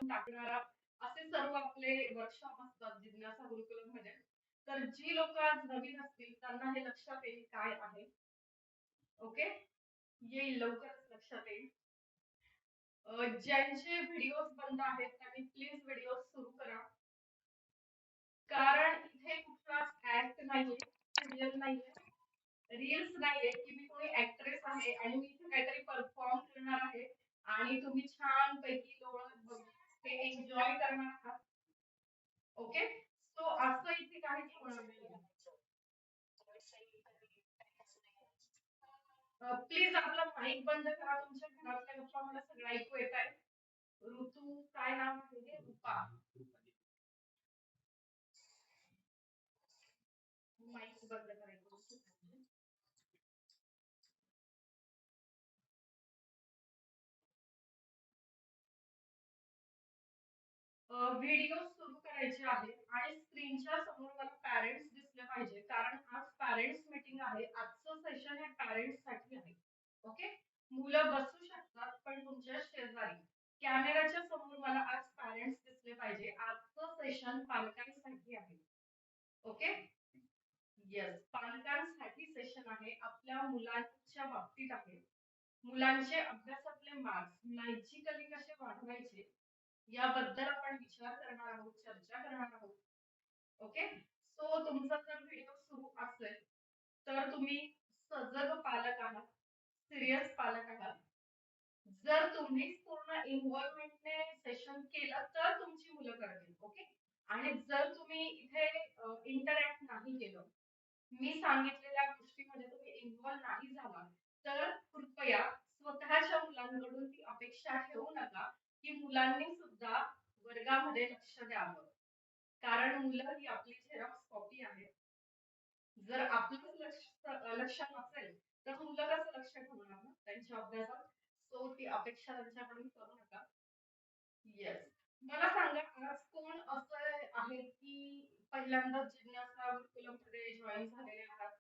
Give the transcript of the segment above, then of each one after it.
टाकणारा असे सर्व आपले वर्कशॉप असतात जिज्ञासा गुरुकुलम मध्ये. तर जी लोक आज नवीन असतील त्यांना हे लक्षात येईल काय आहे. ओके, येईल लवकरच लक्षात येईल. ज्यांचे व्हिडिओज बंद आहेत त्यांनी प्लीज व्हिडिओ सुरू करा, कारण इथे कुठलाच ऍक्ट नाहीये, सिरियल नाहीये, रील्स नाहीये की मी कोणी ऍक्ट्रेस आहे आणि मी इथे काहीतरी परफॉर्म करणार आहे आणि तुम्ही छान पैकी लोळत बघत ते एन्जॉय करणार आहात. ओके, सो असं इथे काहीच होणार नाही. प्लीज आपला माईक बंद करा. तुमच्या घरातल्या गप्पा मला सगळं ऐकू येत आहे. ऋतू काय नाव आहे हे? रूपा. माईक बंद करायचं. व्हिडिओ सुरू करायचे आहे आणि स्क्रीनच्या समोर मला पॅरेंट्स दिसले पाहिजे, कारण आज पॅरेंट्स मीटिंग आहे. आजचं सेशन हे पॅरेंट्स साठी आहे. ओके, मुलं बसू शकतात पण तुमच्या शेजारी कॅमेराच्या समोर मला आज पॅरेंट्स दिसले पाहिजे. आजचं सेशन पालकांसाठी आहे. ओके, येस, पालकांसाठी सेशन आहे, आपल्या मुलांच्या बाबतीत आहे. मुलांचे अभ्यासातले मार्क्स लॉजिकली कसे वाढवायचे याबद्दल आपण विचार करणार आहोत, चर्चा करणार आहोत. ओके, सो तुमचा जर व्हिडिओ सुरू असेल तर तुम्ही सजग पालक आहात, सिरियस पालक आहात. जर तुम्ही पूर्ण इन्व्हॉल्वमेंटने सेशन केलं तर तुमची मुलं करतील. ओके, आणि जर तुम्ही इथे इंटरॅक्ट नाही केलं, मी सांगितलेल्या गोष्टीमध्ये तुम्ही इन्व्हॉल्व नाही झाला, तर कृपया स्वतःच्या मुलांकडून ती अपेक्षा ठेवू नका की मुलांनी सुद्धा वर्गामध्ये लक्ष द्यावं, कारण मुलं ही आपली झेरॉक्स कॉपी आहे. जर आपलंच लक्ष नसेल तर मुलं कसं लक्ष ठेवणार ना त्यांच्या अभ्यासात. सो ती अपेक्षा त्यांच्याकडून करू नका. येस, मला सांगा, आज कोण असं आहे की पहिल्यांदा जिज्ञासा गुरुकुलम मध्ये जॉईन झालेले आहात,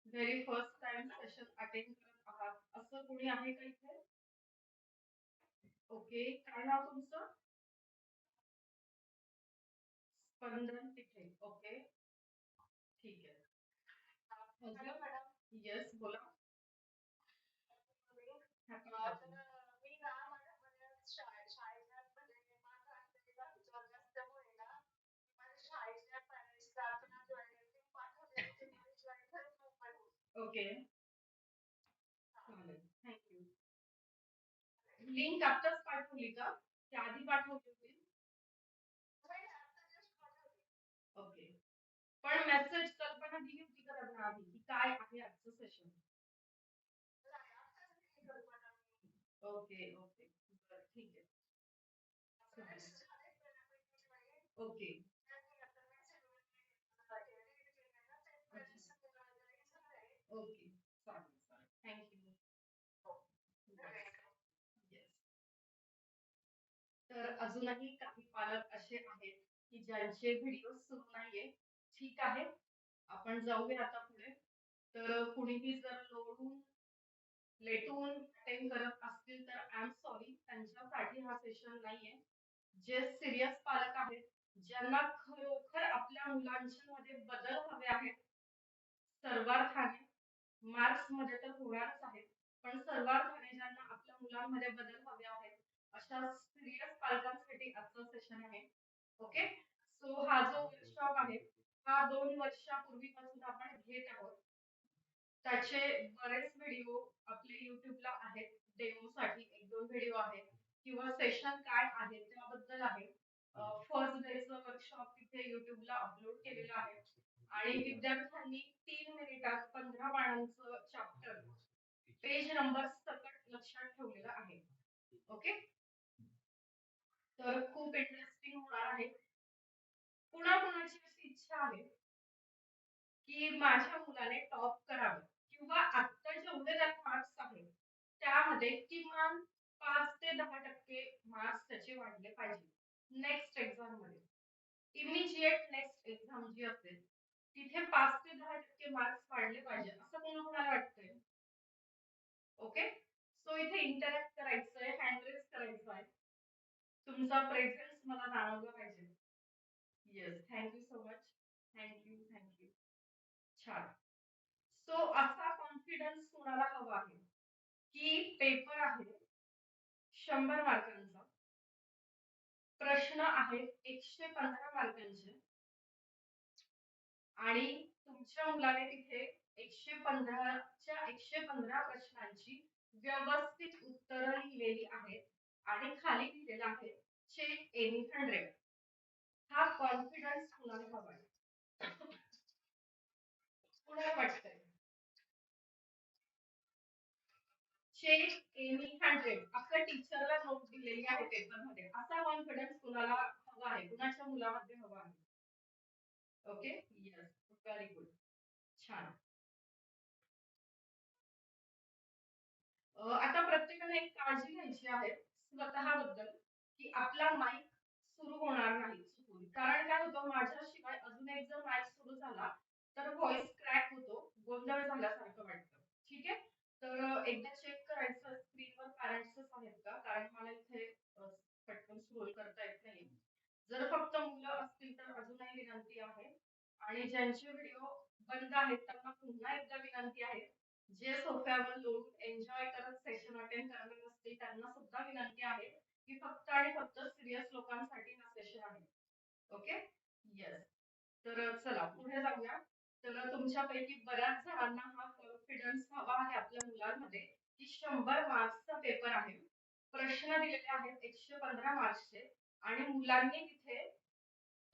very first time session attend करत आहात, असं कोणी आहे का इथे? ओके, काय नाव तुमचं? स्पंदन तिथे. ओके, ठीक आहे. येस, बोला. Happy ओके, चालेल, थँक्यू. लिंक आत्ताच पाठवली का, त्या आधी पाठवली होती? ओके, पण मेसेज कल्पना दिली होती का त्यांना आधी की काय आहे आजचं सेशन? ओके ओके, बरं ठीक आहे. ओके, ओके, चालेल चालेल, थँक्यू. येस, तर अजूनही काही पालक असे आहेत की ज्यांचे व्हिडिओ सुरू नाहीये. ठीक आहे, आपण जाऊया आता पुढे. तर कुणीही जर लोळून लेटून अटेंड करत असतील तर आय एम सॉरी, त्यांच्यासाठी हा सेशन नाहीये. जे सिरियस पालक आहेत, ज्यांना खरोखर आपल्या मुलांच्या मध्ये बदल हवे आहेत, सर्वार्थाने, मार्क्स मध्ये तर होणारच आहे, पण सर्वार्थाने ज्यांना आपल्या मुलांमध्ये बदल हवे आहेत, अशा सिरियस पालकांसाठी आजचं सेशन आहे. ओके, सो हा जो वर्कशॉप आहे हा 2 वर्षापूर्वीपासून आपण घेत आहोत. त्याचे बरेच व्हिडिओ आपले युट्यूबला आहेत. डेमो साठी 1-2 व्हिडिओ आहेत, किंवा सेशन काय आहे त्याबद्दल आहे. फर्स्ट डेचं वर्कशॉप तिथे युट्यूबला अपलोड केलेलं आहे आणि विद्यार्थ्यांनी 3 मिनिटात 15 पानांचं चॅप्टर पेज नंबर सकट लक्षात ठेवलेलं आहे. ओके, तर खूप इंटरेस्टिंग होणार आहे. कुणाकुणाची अशी इच्छा आहे की माझ्या मुलाने टॉप करावं, किंवा आता जेवढे त्याला मार्क्स आहेत त्यामध्ये किमान 5 ते 10% मार्क्स त्याचे वाढले पाहिजे नेक्स्ट एक्झाम मध्ये. इमिजिएट नेक्स्ट एक्झाम जी असेल तिथे 5 ते 10% मार्क्स वाढले पाहिजे, असं कोणाला वाटतंय? ओके, सो इथे इंटरॅक्ट करायचंय, हँड रेज करायचं आहे. तुमचा प्रेझेन्स मला जाणवला पाहिजे. Yes, thank you so much. Thank you. छान. सो असा कॉन्फिडन्स कोणाला हवा आहे की पेपर आहे 100 मार्कांचा, प्रश्न आहेत 115 मार्कांचे, आणि तुमच्या मुलाने तिथे 115च्या 115 प्रश्नांची व्यवस्थित उत्तरं लिहिलेली आहेत आणि खाली लिहिलेलं आहे चेक एनी 100. हा कॉन्फिडन्स कुणाला हवा आहे? कुणाला वाटतंय? चेक एनी 100 असं टीचरला नोट दिलेली आहे पेपरमध्ये. असा कॉन्फिडन्स कुणाला हवा आहे? कुणाच्या मुलामध्ये हवा आहे? ओके, येस, व्हेरी गुड, छान. आता प्रत्येकाने एक काळजी घ्यायची आहे स्वतःबद्दल, की आपला माईक सुरू होणार नाही चुकून. कारण काय होतं, माझ्याशिवाय अजून एक जर माईक सुरू झाला तर व्हॉइस क्रॅक होतो, गोंधळ झाल्यासारखं वाटतं. ठीक आहे, तर एकदा चेक करायचं स्क्रीनवर पॅरेंट्सच आहेत का, कारण मला इथे पटकन स्क्रोल करता येत नाही. जर फक्त मुलं असतील तर अजूनही विनंती आहे, आणि ज्यांचे व्हिडिओ बंद आहेत त्यांना पुन्हा एकदा विनंती आहे. जे सोफ्यावर लोळून एन्जॉय करत सेशन अटेंड करणार नसतील त्यांना सुद्धा विनंती आहे की फक्त आणि फक्त सिरियस लोकांसाठी हा सेशन आहे. Okay, yes. तर चला पुढे जाऊया. तर तुमच्यापैकी बऱ्याच जणांना हा कॉन्फिडन्स हवा आहे आपल्या मुलांमध्ये, की 100 मार्क्सचा पेपर आहे, प्रश्न दिलेले आहेत 115 मार्क्सचे, आणि मुलांनी तिथे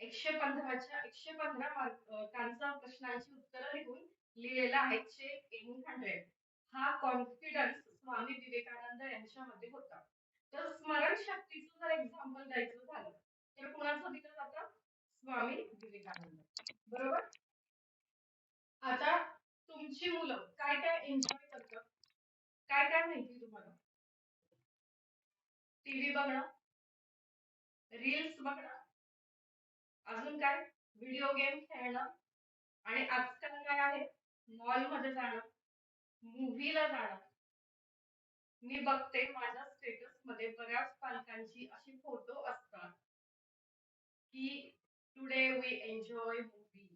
115च्या 115 मार्कांचा प्रश्नांची उत्तरं लिहून लिहिलेला आहे चेक एनी 100. हा कॉन्फिडन्स स्वामी विवेकानंद यांच्यामध्ये होता. तर स्मरणशक्तीचं जर एक्झाम्पल द्यायचं झालं तर कुणाचं दिलं जातं? स्वामी विवेकानंद, बरोबर. आता तुमची मुलं काय काय एन्जॉय करतात? काय काय माहिती तुम्हाला? टीव्ही बघणं, रील्स बघणं, अजून काय? व्हिडिओ गेम खेळणं, आणि आजकाल काय आहे, मॉलमध्ये जाणं, मूव्हीला जाणं. मी बघते माझ्या स्टेटस मध्ये बऱ्याच पालकांची अशी फोटो असतात की टुडे वी एन्जॉय मूवी,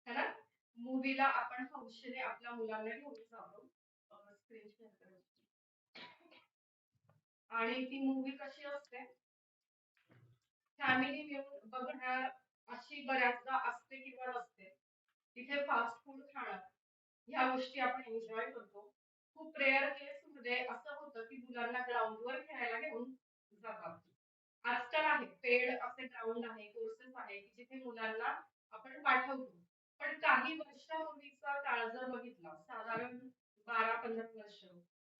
है ना. मूवीला आपण हौशेने आपल्या मुलांना घेऊन जातो. स्क्रीन शेअर करायची, आणि ती मूवी कशी असते, फॅमिली मिळून बघणार अशी बऱ्याचदा असते किंवा नसते. तिथे फास्ट फूड खाणं, ह्या गोष्टी आपण एन्जॉय करतो. खूप रेअर केस मध्ये असं होतं की मुलांना ग्राउंडवर खेळायला घेऊन जातात. आजकाल आहे पेड असे ग्राउंड आहे, कोर्सेस आहे की जिथे मुलांना आपण पाठवतो. पण काही वर्षापूर्वीचा काळ जर बघितला, साधारण 12-15 वर्ष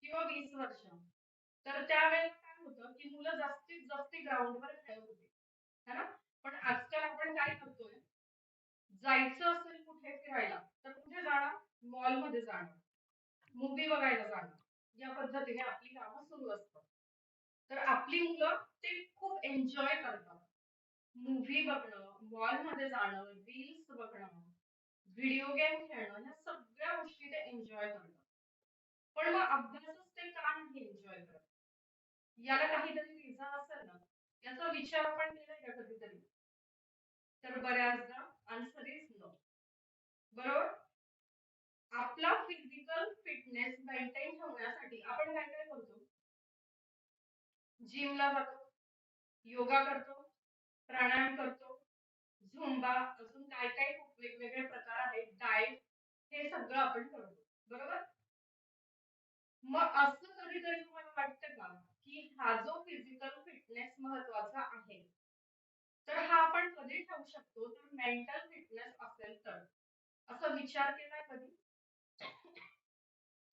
किंवा 20 वर्ष, तर त्यावेळेला काय होतं की मुलं जास्तीत जास्त ग्राउंडवर खेळत होती, है ना. पण आजकाल आपण काय करतोय, जायचं असेल कुठे फिरायला तर कुठे जाणार? मॉलमध्ये जाणार, मूवी बघायला जाणं, या पद्धतीने आपली कामं सुरू असतात. तर आपली मुलं ते खूप एन्जॉय करतात. मूव्ही बघणं, मॉलमध्ये जाणं, रील्स बघणं, व्हिडिओ गेम खेळणं, ह्या सगळ्या गोष्टी ते एन्जॉय करतात. पण मग अभ्यासच ते का नाही एन्जॉय करत? याला काहीतरी रिझन असेल ना. याचा विचार आपण केलाय का कधीतरी? तर बऱ्याचदा आन्सर इज नो, बरोबर. आपला फिजिकल फिटनेस मेंटेन ठेवण्यासाठी आपण काय काय करतो? जिमला जातो, योगा करतो, प्राणायाम करतो, झुंबा, अजून काय काय खूप वेगवेगळे प्रकार आहेत, डाएट, हे सगळं आपण करतो, बरोबर. मग असं कधीतरी तुम्हाला वाटतं का की हा जो फिजिकल फिटनेस महत्वाचा आहे, तर हा आपण कधी ठेवू शकतो, तर मेंटल फिटनेस असेल तर? असा विचार केलाय कधी?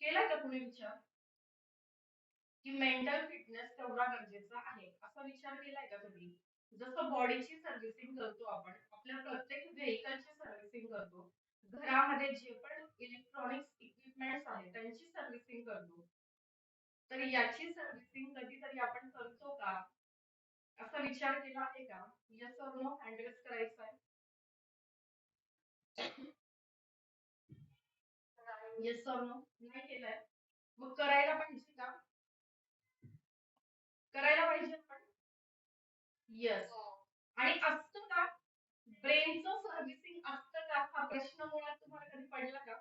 केलाय का तुम्ही विचार की मेंटल फिटनेस तेवढा गरजेचा आहे, असा विचार केलाय का कधी? जसं बॉडीची सर्व्हिसिंग करतो आपण, आपल्या प्रत्येक व्हेकलची सर्व्हिसिंग करतो, घरामध्ये जे पण इलेक्ट्रॉनिक्स इक्विपमेंट्स आहेत त्यांची सर्व्हिसिंग करतो, तर याची सर्व्हिसिंग कधीतरी आपण करतो का? असा विचार केला आहे का? येस ऑर नो, हँडरेस करायचा आहे. येस ऑर नो, नाही केलाय. मग करायला पाहिजे का? करायला पाहिजे आपण. येस. आणि असतं का ब्रेनचं सर्व्हिसिंग असतं का हा प्रश्न मुळात तुम्हाला कधी पडला का?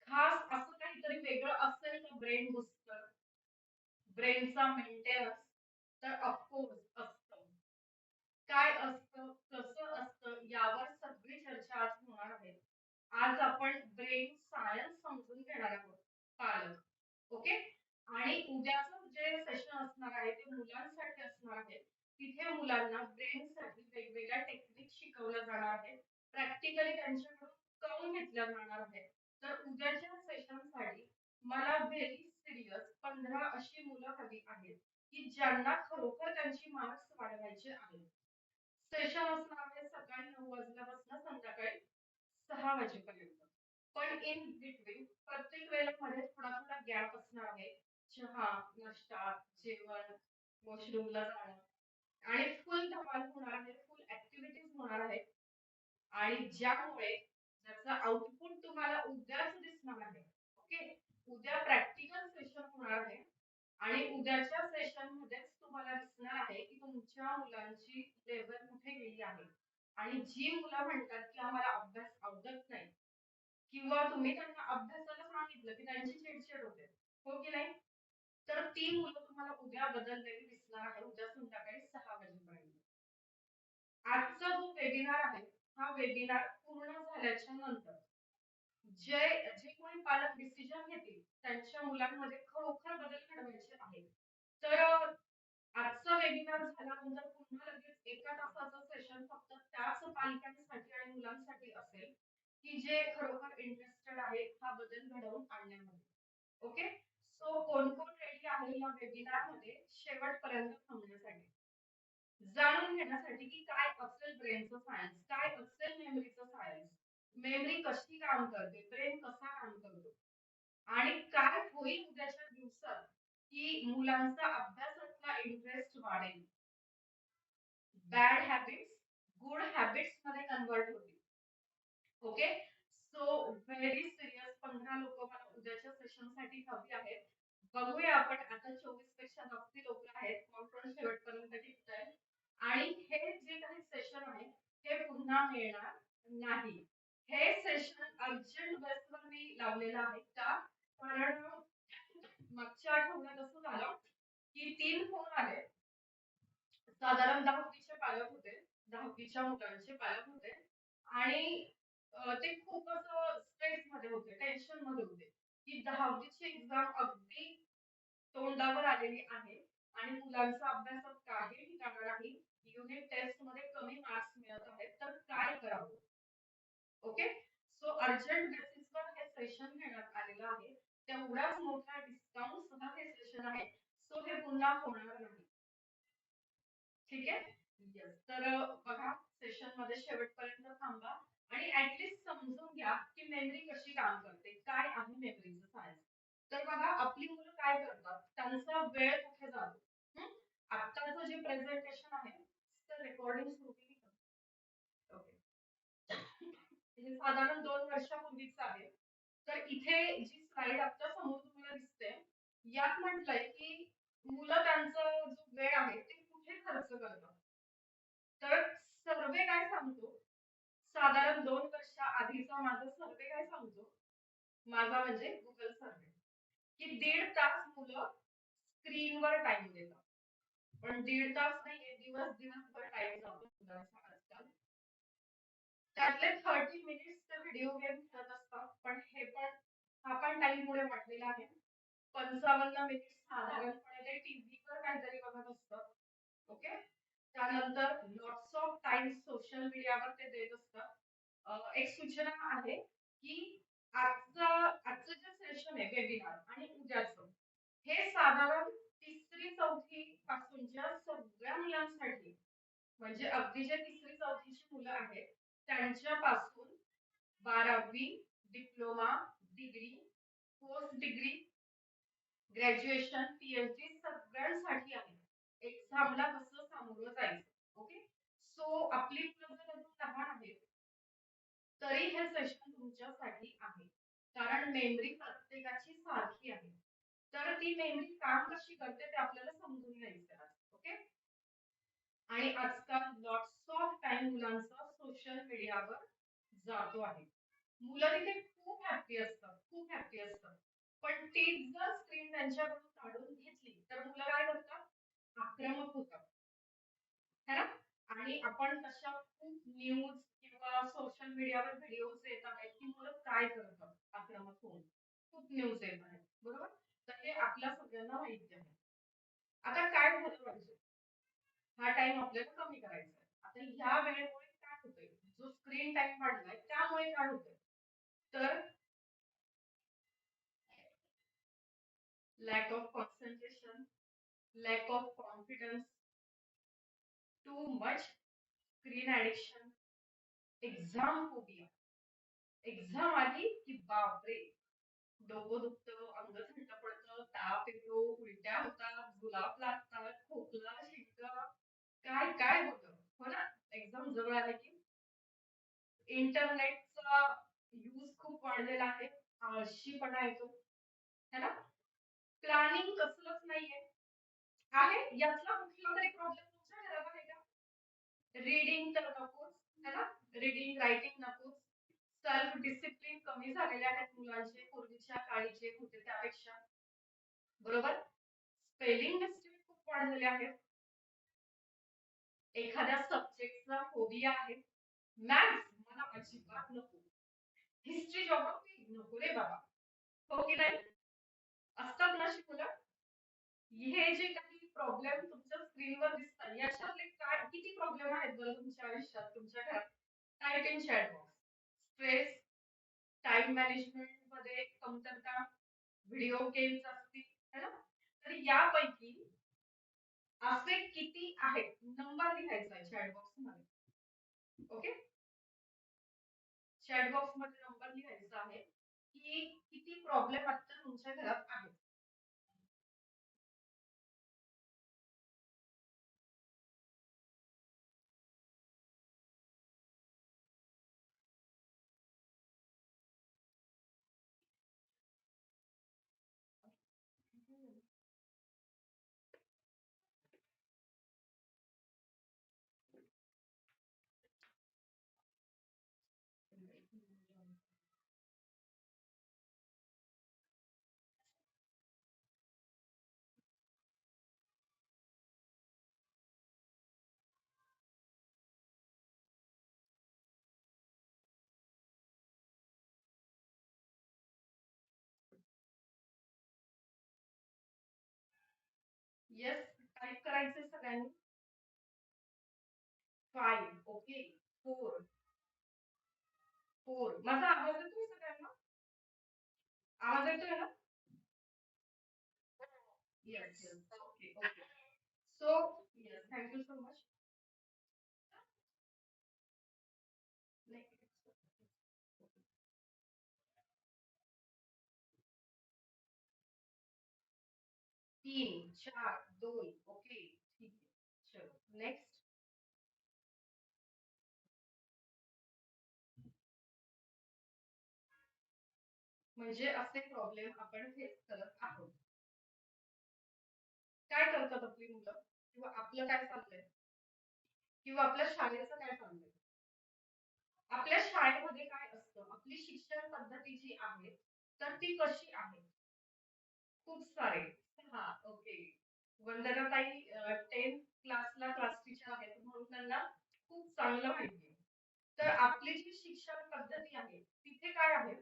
खास असं काहीतरी वेगळं असेल का ब्रेन बुस्टर, ब्रेनचा मेंटेनन्स? तर ऑफकोर्स असतं. काय असतं, कसं असतं, यावर सगळी चर्चा आज होणार आहे. आज आपण ब्रेन सायन्स समजून घेणार आहोत, पालक. ओके. आणि उद्याचं जे सेशन असणार आहे ते मुलांसाठी असणार आहे. तिथे मुलांना ब्रेन साठी वेगवेगळ्या टेक्निक शिकवल्या जाणार आहेत. प्रॅक्टिकली त्यांच्याकडून करून घेतल्या जाणार आहेत. तर उद्याच्या सेशन साठी मला व्हेरी सिरियस 15 अशी मुलं हवी आहेत की ज्यांना खरोखर त्यांची मार्क्स वाढवायचे आहेत. सेशन असणार आहे सकाळी 9 वाजल्यापासून संध्याकाळी 6 वाजेपर्यंत. पण इन बिटवीन प्रत्येक वेळेला मध्ये थोडा थोडा गॅप असणार आहे. चहा, नाश्ता, जेवण, वॉशरूमला जाणं आणि फुल धमाल होणार आहे, फुल ऍक्टिव्हिटीज होणार आहेत. आणि ज्यामुळे त्याचा आउटपुट तुम्हाला उद्याच दिसणार आहे. ओके. उद्या प्रॅक्टिकल सेशन होणार आहे आणि उद्याच्या सेशन मध्येच तुम्हाला दिसणार आहे की तुमच्या मुलांची लेवल कुठे गेली आहे. आणि जी मुलं म्हणतात की आम्हाला अभ्यास आवडत नाही किंवा तुम्ही त्यांना अभ्यासाला सांगितलं की त्यांची चिडचिड होते, हो की नाही? तर ती मुलं तुम्हाला उद्या बदललेली दिसणार आहे, उद्या संध्याकाळी 6 वाजेपर्यंत. आजचा जो वेबिनार आहे हा वेबिनार पूर्ण झाल्याच्या नंतर जे जे कोणी पालक डिसिजन घेतील त्यांच्या मुलांमध्ये खरोखर बदल घडवायचे आहे. तर आजचा वेबिनार झाल्यानंतर पुन्हा लगेच एका तासाचं सेशन फक्त त्याच पालकांसाठी आणि मुलांसाठी असेल की जे खरोखर इंटरेस्टेड आहे हा बदल घडवून आणण्यामध्ये. ओके. सो कोण कोण रेडी आहे या वेबिनार मध्ये शेवटपर्यंत थांबण्यासाठी, जाणून घेण्यासाठी की काय असेल ब्रेनचं सायन्स, काय असेल मेमरीचं सायन्स, मेमरी कशी काम करते, ब्रेन कसा काम करतो आणि काय होईल उद्याच्या दिवसात की मुलांचा अभ्यासातला इंटरेस्ट वाढेल, बॅड हॅबिट्स गुड हॅबिट्स मध्ये कन्वर्ट होतील. ओके. सो व्हेरी सिरियस 15 लोक मला उद्याच्या सेशन साठी हवी आहेत. बघूया आपण आता 24 पेक्षा जास्ती लोक आहेत कोण कोण शेवटपर्यंत टिकताय. आणि हे जे काही सेशन आहे हे पुन्हा मिळणार नाही. हे सेशन अर्जंट बेसवर मी लावलेलं आहे का, कारण मागच्या आठवड्यात असं झालं की 3 फोन आले. साधारण 10वीचे पालक होते, 10वीच्या मुलांचे पालक होते. आणि ते खूप असं स्ट्रेस मध्ये होते, टेन्शन मध्ये होते की 10वीची एक्झाम अगदी तोंडावर आलेली आहे आणि मुलांचा अभ्यासात काही ठिकाणा नाही. युनिट टेस्ट मध्ये कमी मार्क्स मिळत आहेत, तर काय करावं? ओके. सो अर्जंट बेसिसवर हे सेशन घेण्यात आलेलं आहे. तेवढाच मोठा डिस्काउंट सह हे सेशन आहे. सो हे पुन्हा होणार नाही. ठीक आहे. येस. तर बघा सेशन मध्ये शेवटपर्यंत थांबा आणि ऍटलीस्ट समजून घ्या की मेमरी कशी काम करते, काय आहे मेमरीचं सायन्स. तर बघा आपली मुलं काय करतात, त्यांचा वेळ कुठे जातो. हं? आत्ताचं जे प्रेझेंटेशन आहे तर रेकॉर्डिंग सुरू केली का? ओके. हे साधारण 2 वर्षापूर्वीच आहे. तर इथे जी स्लाइड आता समोर तुम्हाला दिसते यात म्हटलंय की मुलं त्यांचा जो वेळ आहे ते कुठे खर्च करतात. तर सर्वे काय सांगतो, साधारण 2 वर्ष आधीचा माझा सर्वे काय सांगतो, माझा म्हणजे गुगल सर्वे, की 1.5 तास मुलं स्क्रीनवर टाइम देतात. पण 1.5 तास नाही, दिवस दिवसभर टाइम जातो मुलांचा आजकाल. त्यातले 30 मिनिट्स ते व्हिडिओ गेम खेळत असतात. पण हे पण हा पण टाइम पुढे वाढलेला आहे. 55 मिनिट साधारणपणे ते टीव्हीवर काहीतरी बघत असतात. ओके. त्यानंतर लॉट्स ऑफ टाइम सोशल मीडियावर ते देत असतात. एक सूचना आहे की आजचं जे सेशन आहे वेबिनार आणि उद्याचं हे साधारण 3री-4थी पासूनच्या सगळ्या मुलांसाठी, म्हणजे अगदी जे 3री-4थीची मुलं आहेत त्यांच्यापासून 12वी, diploma, degree, post degree, graduation, PhD सगळ्यांसाठी आहे. एक्झामला कसं सामोरं जायचं. ओके. सो आपली मुलं जर अजून लहान आहेत तरी हे सेशन तुमच्यासाठी आहे, कारण मेमरी प्रत्येकाची सारखी आहे. तर ती मेमरी काम कशी करते ते आपल्याला समजून घ्यायचं आहे. ओके. आणि आजकाल लॉट्स ऑफ टाइम मुलांचा सोशल मीडियावर जातो आहे. मुलं तिथे खूप हॅपी असतात, खूप हॅपी असतात. पण तीच जर स्क्रीन त्यांच्याकडून काढून घेतली तर मुलं काय करतात? आक्रमक होतात, है ना? आणि आपण तशा खूप न्यूज किंवा सोशल मीडियावर व्हिडिओज येत आहेत की मुलं काय करतात आक्रमक होऊन. खूप न्यूज येत आहेत, बरोबर? तर हे आपल्या सगळ्यांना माहिती आहे. आता काय झालं पाहिजे? हा टाइम आपल्याला कमी करायचा आहे. आता ह्या वेळेमुळे काय होतंय? जो स्क्रीन टाइम वाढलाय त्यामुळे काय होतंय? तर lack of concentration, lack of confidence, too much screen addiction, exam phobia. Exam आली की बापरे, डोकं दुखतं, अंग थंड पडतं, ताप येतो, उलट्या होतात, जुलाब लागतात, खोकला, शिंका, काय काय होतं, हो ना? एक्झाम जवळ आले की इंटरनेटचा यूज खूप वाढलेला आहे, आळशीपणा येतो, है ना? प्लॅनिंग कसलंच नाहीये. आहे यातला कुठला तरी प्रॉब्लेम तुमच्या घरात आहे का? रीडिंग तर नकोच, है ना? रीडिंग रायटिंग नकोच. सेल्फ डिसिप्लिन कमी झालेले आहेत मुलांचे पूर्वीच्या काळी जे होते त्यापेक्षा, बरोबर? स्पेलिंग मिस्टेक खूप वाढलेले आहेत. एखाद्या सब्जेक्टचा फोबिया आहे. मॅथ्स मला अजिबात नको, हिस्ट्री जॉग्राफी नको रे बाबा, हो की नाही? असतात ना मुलं. हे जे काही प्रॉब्लेम तुमच्या स्क्रीनवर दिसतात याच्यातले काय किती प्रॉब्लेम आहेत बरं तुमच्या आयुष्यात, तुमच्या घरात? Type in chat box. Stress, time management मध्ये कमतरता, व्हिडिओ गेम्स असतील, है ना? तर यापैकी असे किती आहेत नंबर लिहायचा आहे चॅट बॉक्स मध्ये. ओके, चॅट बॉक्स मध्ये नंबर लिहायचा आहे की किती प्रॉब्लेम आता तुमच्या घरात आहेत. येस, टाईप करायचं सगळ्यांनी. 5, ओके. 4, 4. माझा आवाज येतोय सगळ्यांना? आवाज येतोय ना? Yes, yes. Okay, okay. So, yes, thank you so much. Next. 3, 4, 2. Okay, ठीक आहे. चलो, नेक्स्ट. म्हणजे असे प्रॉब्लेम आपण फेस करत आहोत. काय करतात आपली मुलं? किंवा आपलं काय चाललंय? किंवा आपल्या शाळेचं काय चाललंय? आपल्या शाळेमध्ये काय असतं? आपली शिक्षण पद्धती जी आहे, तर ती कशी आहे? खूप सारे. हा, ओके. वंदनाताई 10th क्लासला क्लास टीचर आहेत म्हणून त्यांना खूप चांगलं माहिती आहे. तर आपली जी शिक्षण पद्धती आहे तिथे काय आहे?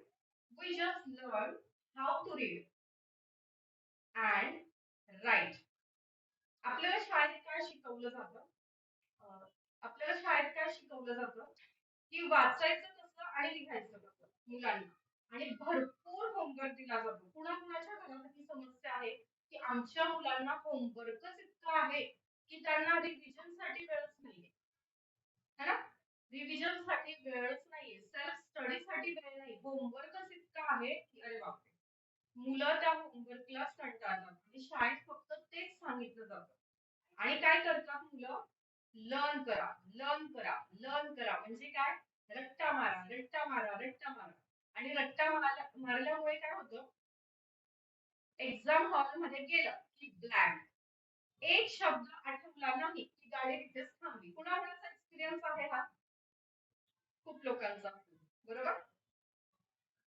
We just learn how to read and write. आपल्याला शाळेत काय शिकवलं जातं? अं, आपल्याला शाळेत काय शिकवलं जातं की वाचायचं कसं आणि लिहायचं कसं मुलांना, आणि भरपूर होमवर्क दिला जातो. कुणाकुणाच्या घरात ही समस्या आहे की आमच्या मुलांना होमवर्कच इतकं आहे की त्यांना रिव्हिजन साठी वेळच नाहीये, है ना? रिव्हिजन साठी वेळच नाहीये, सेल्फ स्टडी साठी वेळ नाही, होमवर्कच इतकं आहे की अरे बापरे. मुलं त्या होमवर्कला कंटाळतात आणि शाळेत फक्त तेच सांगितलं जातं. आणि काय करतात मुलं? लर्न करा, लर्न करा, लर्न करा. म्हणजे काय? रट्टा मारा, रट्टा मारा, रट्टा मारा. आणि रट्टा मारल्यामुळे काय होतं? एक्झाम हॉल मध्ये गेलं की ब्लँक, एक शब्द आठवला नाही की गाडी तिथेच थांबली. कुणाचा एक्सपिरियन्स आहे हा? खूप लोकांचा, बरोबर.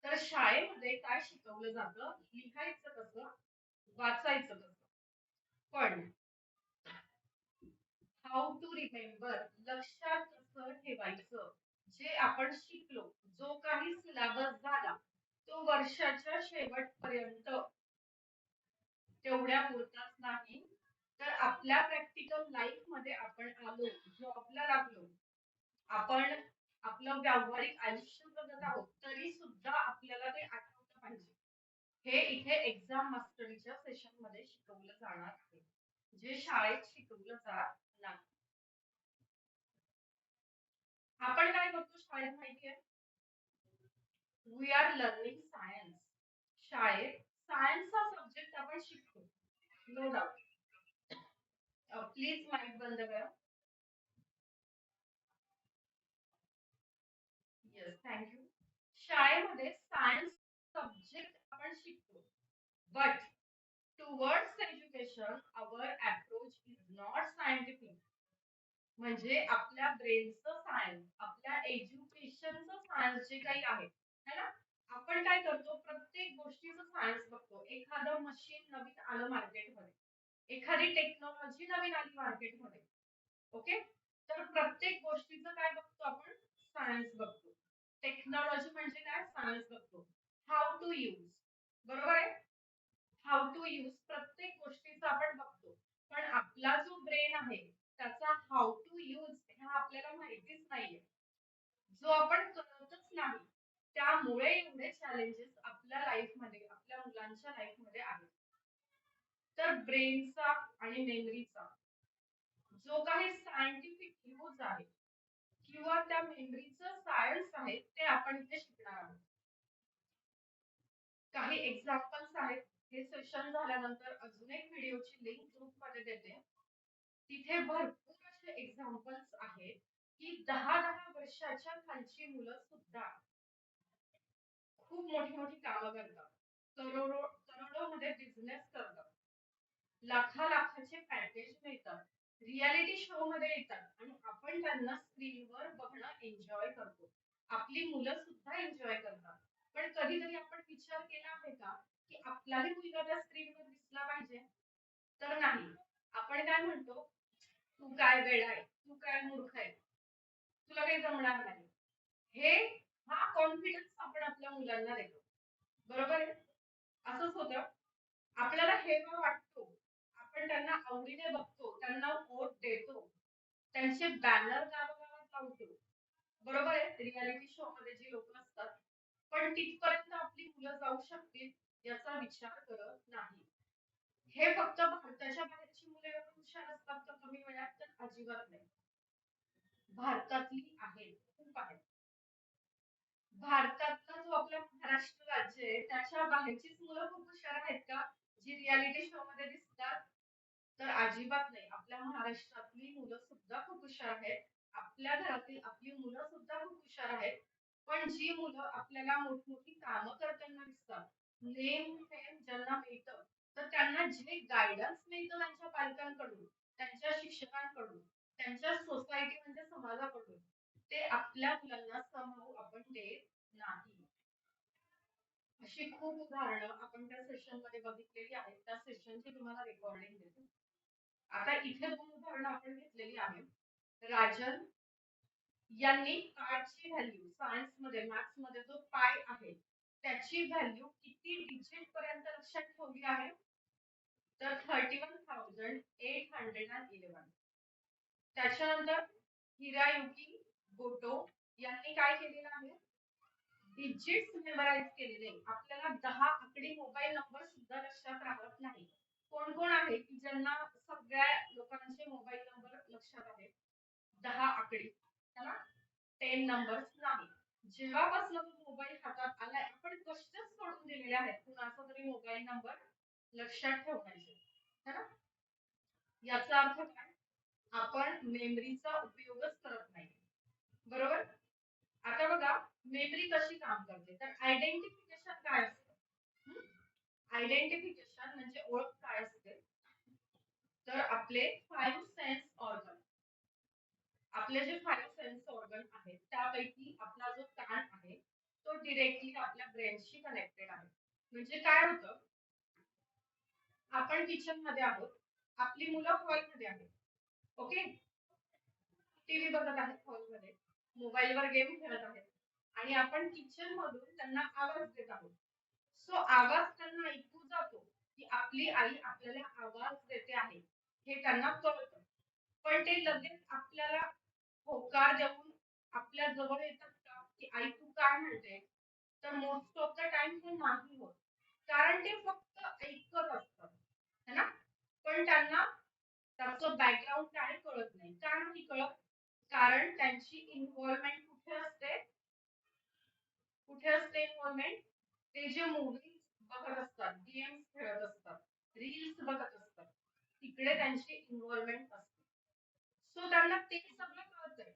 तर शाळेमध्ये काय शिकवलं जातं? लिहायचं कसं, वाचायचं कसं. पण हाऊ टू रिमेंबर, लक्षात कसं ठेवायचं, जे आपण शिकलो, जो काही सिलेबस झाला तो वर्षाच्या शेवटपर्यंत तेवढ्या पुरताच नाही, तर आपल्या प्रॅक्टिकल लाईफ मध्ये आपण आलो, जॉबला लागलो, आपण आपलं व्यावहारिक आयुष्य जगत आहोत, तरी सुद्धा आपल्याला ते आठवलं पाहिजे. हे इथे एक्झाम मास्टरीच्या सेशन मध्ये शिकवलं जाणार आहे, जे शाळेत शिकवलं जात नाही. आपण काय करतो शाळेत माहितीये? We are learning science. शाळेत सायन्स हा सब्जेक्ट आपण शिकतो, नो डाऊट. प्लीज माइक बंद करा. Yes, thank you. शाळेमध्ये सायन्स सब्जेक्ट आपण शिकतो, but towards education our approach is not scientific. म्हणजे आपल्या ब्रेनचं सायन्स, आपल्या एज्युकेशनचं सायन्स जे काही आहे है ना, आपण काय करतो, प्रत्येक गोष्टीचं सायन्स बघतो. एखादं मशीन नवीन आलं मार्केटमध्ये, एखादी टेक्नॉलॉजी नवीन आली मार्केटमध्ये, ओके, तर प्रत्येक गोष्टीचं काय बघतो आपण? सायन्स बघतो. टेक्नॉलॉजी म्हणजे काय? सायन्स बघतो. हाऊ टू यूज, बरोबर आहे. हाऊ टू यूज प्रत्येक गोष्टीचं आपण बघतो. पण आपला जो ब्रेन आहे त्याचा हाऊ टू यूज हा आपल्याला माहितीच नाहीये, जो आपण करतच नाही. त्यामुळे एवढे चॅलेंजेस आपल्या लाईफ मध्ये, आपल्या मुलांच्या लाईफ मध्ये आहेत. तर ब्रेनचा आणि मेमरीचा जो काही सायंटिफिक यूज आहे किंवा त्या मेमरीचं सायन्स आहे ते आपण इथे शिकणार आहोत. काही एक्झाम्पल्स आहेत. हे सेशन झाल्यानंतर अजून एक व्हिडिओची लिंक ग्रुपमध्ये देते. तिथे भरपूर असे एक्झाम्पल्स आहेत की 10-10 वर्षाच्या खालची मुलं सुद्धा खूप मोठी मोठी कामं करतात, करोडो करोडोमध्ये बिझनेस करतात, लाखाचे पॅकेज मिळतात, रियालिटी शो मध्ये येतात आणि आपण त्यांना स्क्रीनवर बघणं एन्जॉय करतो. आपली मुलं सुद्धा एन्जॉय करतात. पण कधीतरी आपण विचार केला आहे का की आपलाही मुलगा त्या स्क्रीनवर दिसला पाहिजे? तर नाही. आपण काय म्हणतो, तू काय वेडा आहे, तू काय मूर्ख आहे, तुला काही जमणार नाही. हे हा कॉन्फिडन्स आपण आपल्या मुलांना देतो, बरोबर आहे. असंच होतं. आपल्याला हेवा वाटतो, आपण त्यांना आवडीने बघतो, त्यांना वोट देतो, त्यांचे बॅनर गावागावात लावतो, बरोबर आहे, रियालिटी शो मध्ये जी लोक असतात. पण तिथपर्यंत आपली मुलं जाऊ शकतील याचा विचार करत नाही. हे फक्त भारताच्या बाहेरची मुलं एवढी हुशार असतात का कमी वयात? तर अजिबात नाही. भारतातली आहेत, खूप आहेत. भारतातला जो आपला महाराष्ट्र राज्य आहे त्याच्या बाहेरचीच मुलं खूप हुशार आहेत का, जी रियालिटी शो मध्ये दिसतात? तर अजिबात नाही. आपल्या महाराष्ट्रातली मुलं सुद्धा खूप हुशार आहेत, आपल्या घरातील आपली मुलं सुद्धा खूप हुशार आहेत. पण जी मुलं आपल्याला मोठमोठी कामं करताना दिसतात, नेम फेम ज्यांना मिळतं, तर त्यांना जे गायडन्स मिळतं त्यांच्या पालकांकडून, त्यांच्या शिक्षकांकडून, त्यांच्या सोसायटी म्हणजे समाजाकडून, ते आपल्या मुलांना समूह आपण देत नाही. अशी खूप उदाहरणं आपण त्या सेशन मध्ये बघितलेली आहेत. त्या सेशनची तुम्हाला रेकॉर्डिंग देते. आता इथे 2 उदाहरणं आपण घेतलेली आहेत. राजन यांनी पायची व्हॅल्यू सायन्स मध्ये, मॅथ्स मध्ये जो पाय आहे त्याची व्हॅल्यू किती डिजिट पर्यंत लक्षात ठेवली आहे? तर 31,811. त्याच्यानंतर हिरायुकी गोटो यांनी काय केलेलं आहे? डिजिट्स मेमोराइज केलेले. आपल्याला 10 आकडी मोबाईल नंबर सुद्धा लक्षात राहत नाही. कोण कोण आहे की ज्यांना सगळ्या लोकांचे मोबाईल नंबर लक्षात आहेत? 10 आकडी, त्याला 10 नंबर्स नाही. जेव्हापासून मोबाईल हातात आलाय आपण कष्टच सोडून दिलेले आहेत कुणाचा तरी मोबाईल नंबर लक्षात ठेवण्याचे, है ना. याचा अर्थ काय? आपण मेमरीचा उपयोगच करत नाही, बरोबर. आता बघा, मेमरी कशी काम करते, तर आयडेंटिफिकेशन काय असतं? आयडेंटिफिकेशन म्हणजे ओळख काय असते? तर आपले 5 सेन्स ऑर्गन, आपले जे 5 सेन्स ऑर्गन आहेत त्यापैकी आपला जो कान आहे तो डिरेक्टली आपल्या ब्रेनशी कनेक्टेड आहे. म्हणजे काय होतं, आपण किचन मध्ये आहोत, आपली मुलं हॉल मध्ये आहेत, ओके, टीव्ही बघत आहेत हॉल मध्ये, मोबाईल वर गेम खेळत आहेत आणि आपण किचन मधून त्यांना आवाज देत आहोत. सो आवाज त्यांना ऐकू जातो की आपली आई आपल्याला आवाज देते आहे, हे त्यांना कळतं. पण ते लगेच आपल्याला होकार देऊन आपल्या जवळ येतात का की आई तू काय म्हणते? तर मोस्ट ऑफ द टाइम हे नाही होत, कारण ते फक्त ऐकत असतात, है ना. पण त्यांना त्याचं बॅकग्राऊंड काय कळत नाही. का नाही कळत? कारण त्यांची इन्व्हॉल्वमेंट कुठे असते? कुठे असते इन्व्हॉल्वमेंट? ते जे मूवी बघत असतात, गेम्स खेळत असतात, रील्स बघत असतात, तिकडे त्यांची इन्व्हॉल्वमेंट असते. सो त्यांना ते सगळं कळतंय.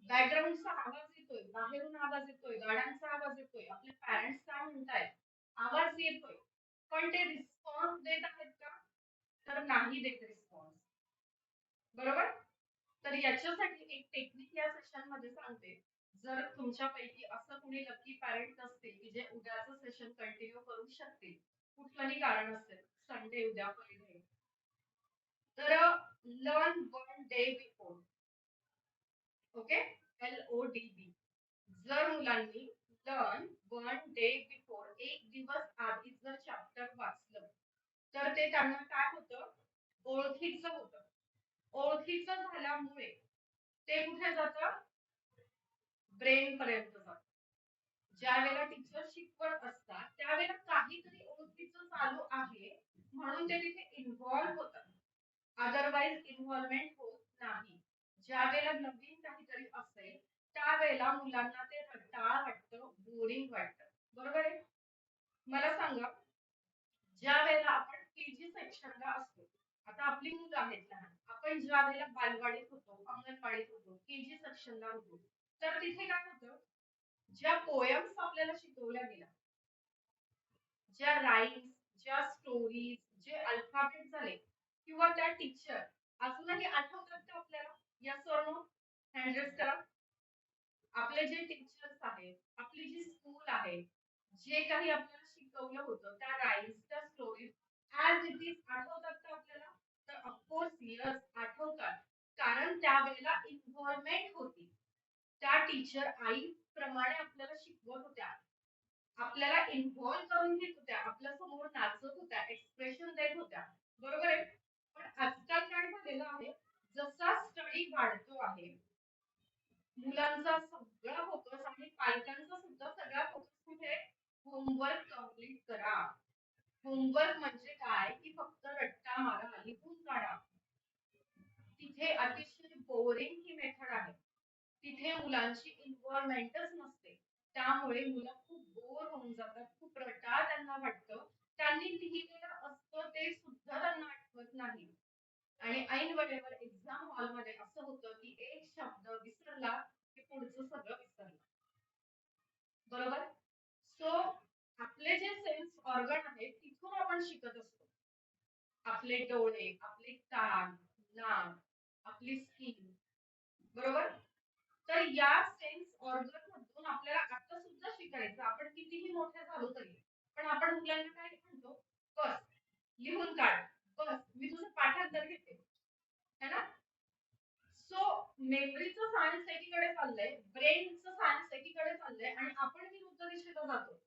बॅकग्राऊंडचा आवाज येतोय, बाहेरून आवाज येतोय, गाड्यांचा आवाज येतोय, आपले पॅरेंट्स काय म्हणतायत, आवाज येतोय, पण ते रिस्पॉन्स देत आहेत का? तर नाही देत रिस्पॉन्स. बरोबर. तर याच्यासाठी एक टेक्निक या सेशन मध्ये सांगते. जर तुमच्यापैकी असं कुणी लकी पॅरेंट असतील की जे उद्याचं सेशन कंटिन्यू करू शकतील, कुठलंही कारण असेल, संडे उद्या पहिले, तर learn one day before. Okay, LODB. जर मुलांनी लर्न वन डे बिफोर, एक दिवस आधी जर चॅप्टर वाचलं, तर ते त्यांना काय होतं, ओळखीचं होतं. ओळखीचं झाल्यामुळे ते कुठे जातं, ब्रेन पर्यंत जातं. ज्या वेळेला टीचर शिकवत असतात त्यावेळेला काहीतरी ओळखीचं चालू आहे म्हणून ते तिथे इन्व्हॉल्व होतात, अदरवाइज इन्व्हॉल्वमेंट होत नाही. ज्या वेळेला नवीन काहीतरी असेल त्यावेळेला मुलांना ते रटाळ वाटतं, बोरिंग वाटतं. बरोबर आहे. मला सांगा, ज्या वेळेला आपण केजी सेक्शनला असतो, आता आपली मुलं आहेत लहान, आपण ज्या वेळेला बालवाडीत होतो, अंगणवाडीत होतो, केजी सेक्शनला होतो, तर तिथे काय होतं, ज्या पोयम्स आपल्याला शिकवल्या गेल्या, ज्या राईम्स, ज्या स्टोरीज, जे अल्फाबेट झाले, किंवा त्या टीचर अजूनही आठवतात का आपल्याला? Yes or no? Hand raise करा. आपले जे टीचर्स आहेत, आपली जी स्कूल आहे, जे काही आपल्याला शिकवलं होतं, त्या राईम्स, त्या स्टोरीज ऍज इट इज आठवतात का आपल्याला? तर ऑफकोर्स यस, आठवतात. कारण त्यावेळेला इन्व्हॉल्वमेंट होती. त्या टीचर आई प्रमाणे आपल्याला शिकवत होत्या, आपल्याला इन्व्हॉल्व करून घेत होत्या, आपल्या समोर नाचत होत्या, एक्सप्रेशन देत होत्या. बरोबर आहे. पण आजकाल काय झालेलं आहे, जसा स्टडी वाढतो आहे, मुलांचा सगळा फोकस आणि पालकांचा सुद्धा सगळा फोकस कुठे, होमवर्क कम्प्लीट करा. होमवर्क म्हणजे काय की फक्त रट्टा मारा, लिहून काढा. तिथे अतिशय बोरिंग ही मेथड आहे. तिथे मुलांची इन्व्हॉल्वमेंटच नसते. त्यामुळे मुलं खूप बोर होऊन जातात, खूप रटाळ त्यांना वाटतं. त्यांनी लिहिलेलं असतं ते सुद्धा त्यांना आठवत नाही. आणि ऐन वेळेवर एक्झाम हॉलमध्ये असं होतं की एक शब्द विसरला की पुढचं सगळं विसरलं. बरोबर. सो आपले जे सेन्स ऑर्गन आहेत तिथून आपण शिकत असतो. आपले डोळे, आपले कान, नाक, आपली स्किन. बरोबर. तर या सेन्स ऑर्गन मधून आपल्याला आता सुद्धा शिकायचं, आपण कितीही मोठे झालो तरी. पण आपण मुलांना काय म्हणतो, बस लिहून काढ, बस मी तुझं पाठांतर घेते, है ना. सो मेमरीचं सायन्स एकीकडे चाललंय, ब्रेनचं सायन्स एकीकडे चाललंय आणि आपण विरुद्ध दिशेला जातो.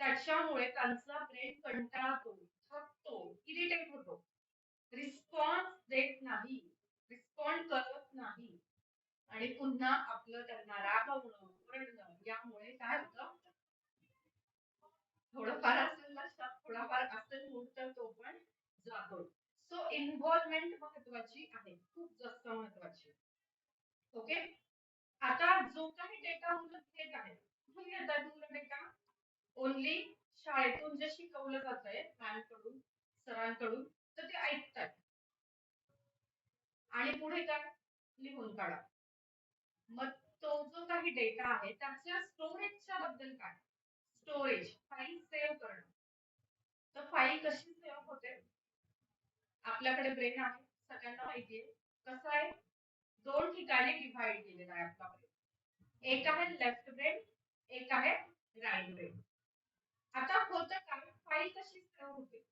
त्याच्यामुळे त्यांचा ब्रेन कंटाळतो, थकतो, इरिटेट होतो, रिस्पॉन्स देत नाही, रिस्पॉन्ड करत नाही. आणि पुन्हा आपलं त्यांना रागवणं, ओरडणं, यामुळे काय होतं, थोडंफार असेल लक्षात, थोडाफार असेल मूड, तर तो पण जातो. सो इन्व्हॉल्वमेंट महत्वाची आहे, खूप जास्त महत्वाची. ओके. आता जो काही डेटा मुलं घेत आहेत, कुठून घेत आहेत मुलं डेटा? ओनली शाळेतून जे शिकवलं जातंय मॅमकडून, सरांकडून, तर ते ऐकतात. आणि पुढे काय, लिहून काढा. मग तो जो काही डेटा आहे त्याच्या स्टोरेजच्या बद्दल काय, स्टोरेज फाईल सेव्ह करणं. तर फाईल कशी सेव्ह होते, आपल्याकडे ब्रेन आहे, सगळ्यांना माहितीये कसं आहे, दोन ठिकाणी डिव्हाइड केलेला आहे आपला ब्रेन. एक आहे लेफ्ट ब्रेन, एक आहे राईट ब्रेन. आता होतं काय, फाईल कशी सेव्ह होते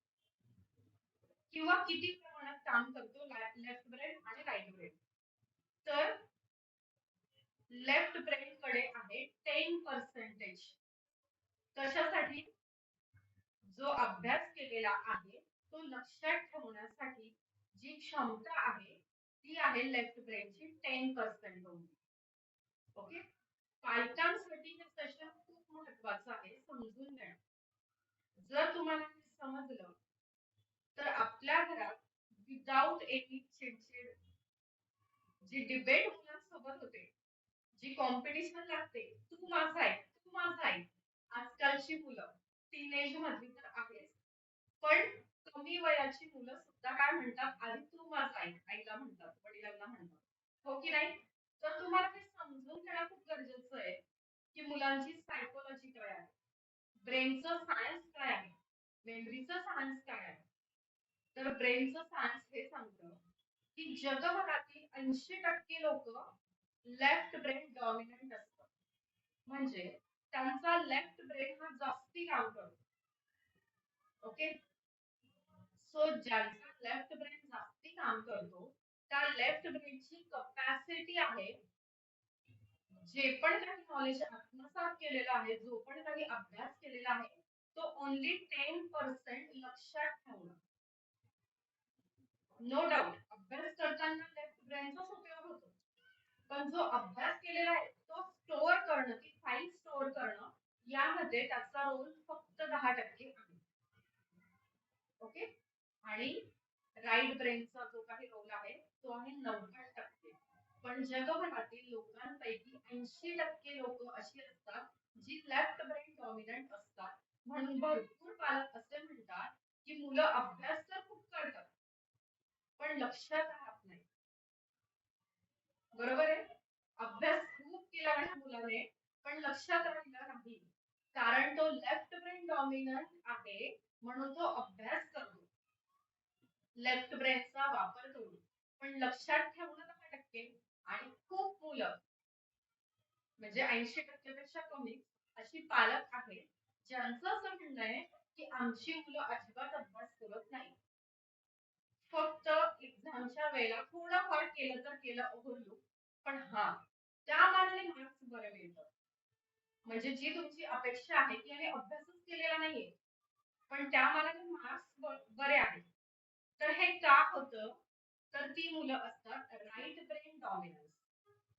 किंवा किती प्रमाणात काम करतो लेफ्ट ब्रेन आणि राईट ब्रेन. तर लेफ्ट ब्रेन कडे आहे 10%. कशासाठी? जो अभ्यास केलेला आहे तो लक्षात ठेवण्यासाठी जी क्षमता आहे ती आहे लेफ्ट ब्रेनची 10% ओनली. ओके, पालकांसाठी हे सेशन खूप महत्वाचं आहे समजून घ्या. जर तुम्हाला हे समजलं तर आपल्या घरात विदाउट एनी चिडचिड, जी डिबेट मुलांसोबत होते, जी कॉम्पिटिशन लागते, तू माझा आहे तू माझा आहे, आजकालची मुलं टीनेज मधली तर आहेच, पण कमी वयाची मुलं सुद्धा काय म्हणतात, आधी तू माझा आहे, आईला म्हणतात, वडिलांना म्हणतात, हो की नाही? तर तुम्हाला हे समजून घेणं खूप गरजेचं आहे की मुलांची सायकोलॉजी काय आहे, ब्रेनचं सायन्स काय आहे, मेमरीचं सायन्स काय आहे. तर ब्रेनचं सायन्स हे सांगतं की जगभरातील 80% लोक लेफ्ट ब्रेन डॉमिनंट असतात, म्हणजे त्यांचा लेफ्ट ब्रेन हा जास्ती काम करतो. ओके, सो ज्यांचा लेफ्ट ब्रेन जास्ती काम करतो त्या लेफ्ट ब्रेनची कपॅसिटी आहे, जे पण काही नॉलेज आत्मसात केलेलं आहे, जो पण काही अभ्यास केलेला आहे, तो ओनली 10% लक्षात ठेवणं. नो डाऊट अभ्यास करताना लेफ्ट ब्रेनचाच उपयोग होतो, पण जो अभ्यास केलेला आहे तो स्टोअर करणं, ती फाईल स्टोअर करणं, यामध्ये त्याचा रोल फक्त 10% आहे. ओके, आणि राईट ब्रेनचा जो काही रोल आहे तो आहे 90%. पण जगभरातील लोकांपैकी 80% लोक अशी असतात जी लेफ्ट ब्रेन डॉमिनंट असतात. म्हणून भरपूर पालक असे म्हणतात की मुलं अभ्यास तर खूप करतात पण लक्षात राहत नाही. बरोबर आहे, अभ्यास खूप केला माझ्या मुलाने पण लक्षात राहिला नाही, कारण तो लेफ्ट ब्रेन डॉमिनंट आहे म्हणून तो अभ्यास करतो, लेफ्ट ब्रेनचा वापर करून, पण लक्षात ठेवणं 10%. आणि खूप मुलं म्हणजे 80% पेक्षा कमी अशी पालक आहेत ज्यांचं असं म्हणणं आहे की आमची मुलं अजिबात अभ्यास करत नाही, फक्त एक्झामच्या वेळेला थोडंफार केलं तर केलं ओव्हरलूक, पण हा त्या मानाने मार्क्स बरे मिळतात. म्हणजे जी तुमची अपेक्षा आहे की याने अभ्यासच केलेला नाहीये पण त्या मानाने मार्क्स बरे आहेत, तर हे का होतं, तर ती मुलं असतात राईट ब्रेन डॉमिनन्स.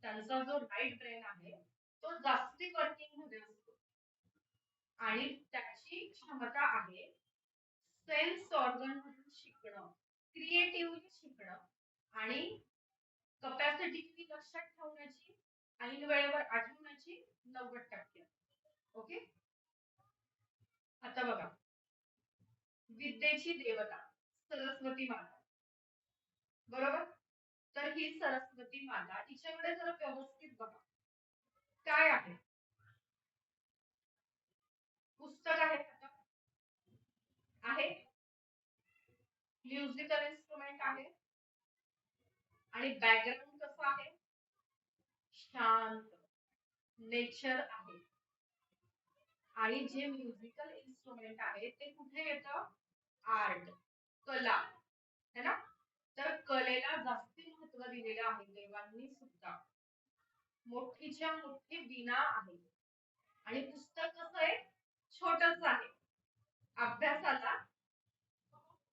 त्यांचा जो राईट ब्रेन आहे तो जास्ती वर्किंग मध्ये असतो आणि त्याची क्षमता आहे सेन्स ऑर्गन मधून शिकणं, क्रिएटिव्हली शिकणं आणि कपॅसिटी लक्षात ठेवण्याची, ऐन वेळेवर आठवण्याची 90%. ओके, आता बघा, विद्येची देवता सरस्वती माता, बरोबर? तर ही सरस्वती माता, तिच्याकडे जर व्यवस्थित बघा, काय आहे, पुस्तक आहे का? आहे, म्युझिकल इन्स्ट्रुमेंट आहे, आणि बॅकग्राऊंड कसं आहे, शांत, नेचर आहे. आणि जे म्युझिकल इन्स्ट्रुमेंट आहे ते कुठे येतं, आर्ट, कला, है ना? तर कलेला जास्ती महत्व दिलेलं आहे देवांनी सुद्धा. मोठीच्या मोठी विना आहे आणि पुस्तक कसं आहे, छोटच आहे. अभ्यासाला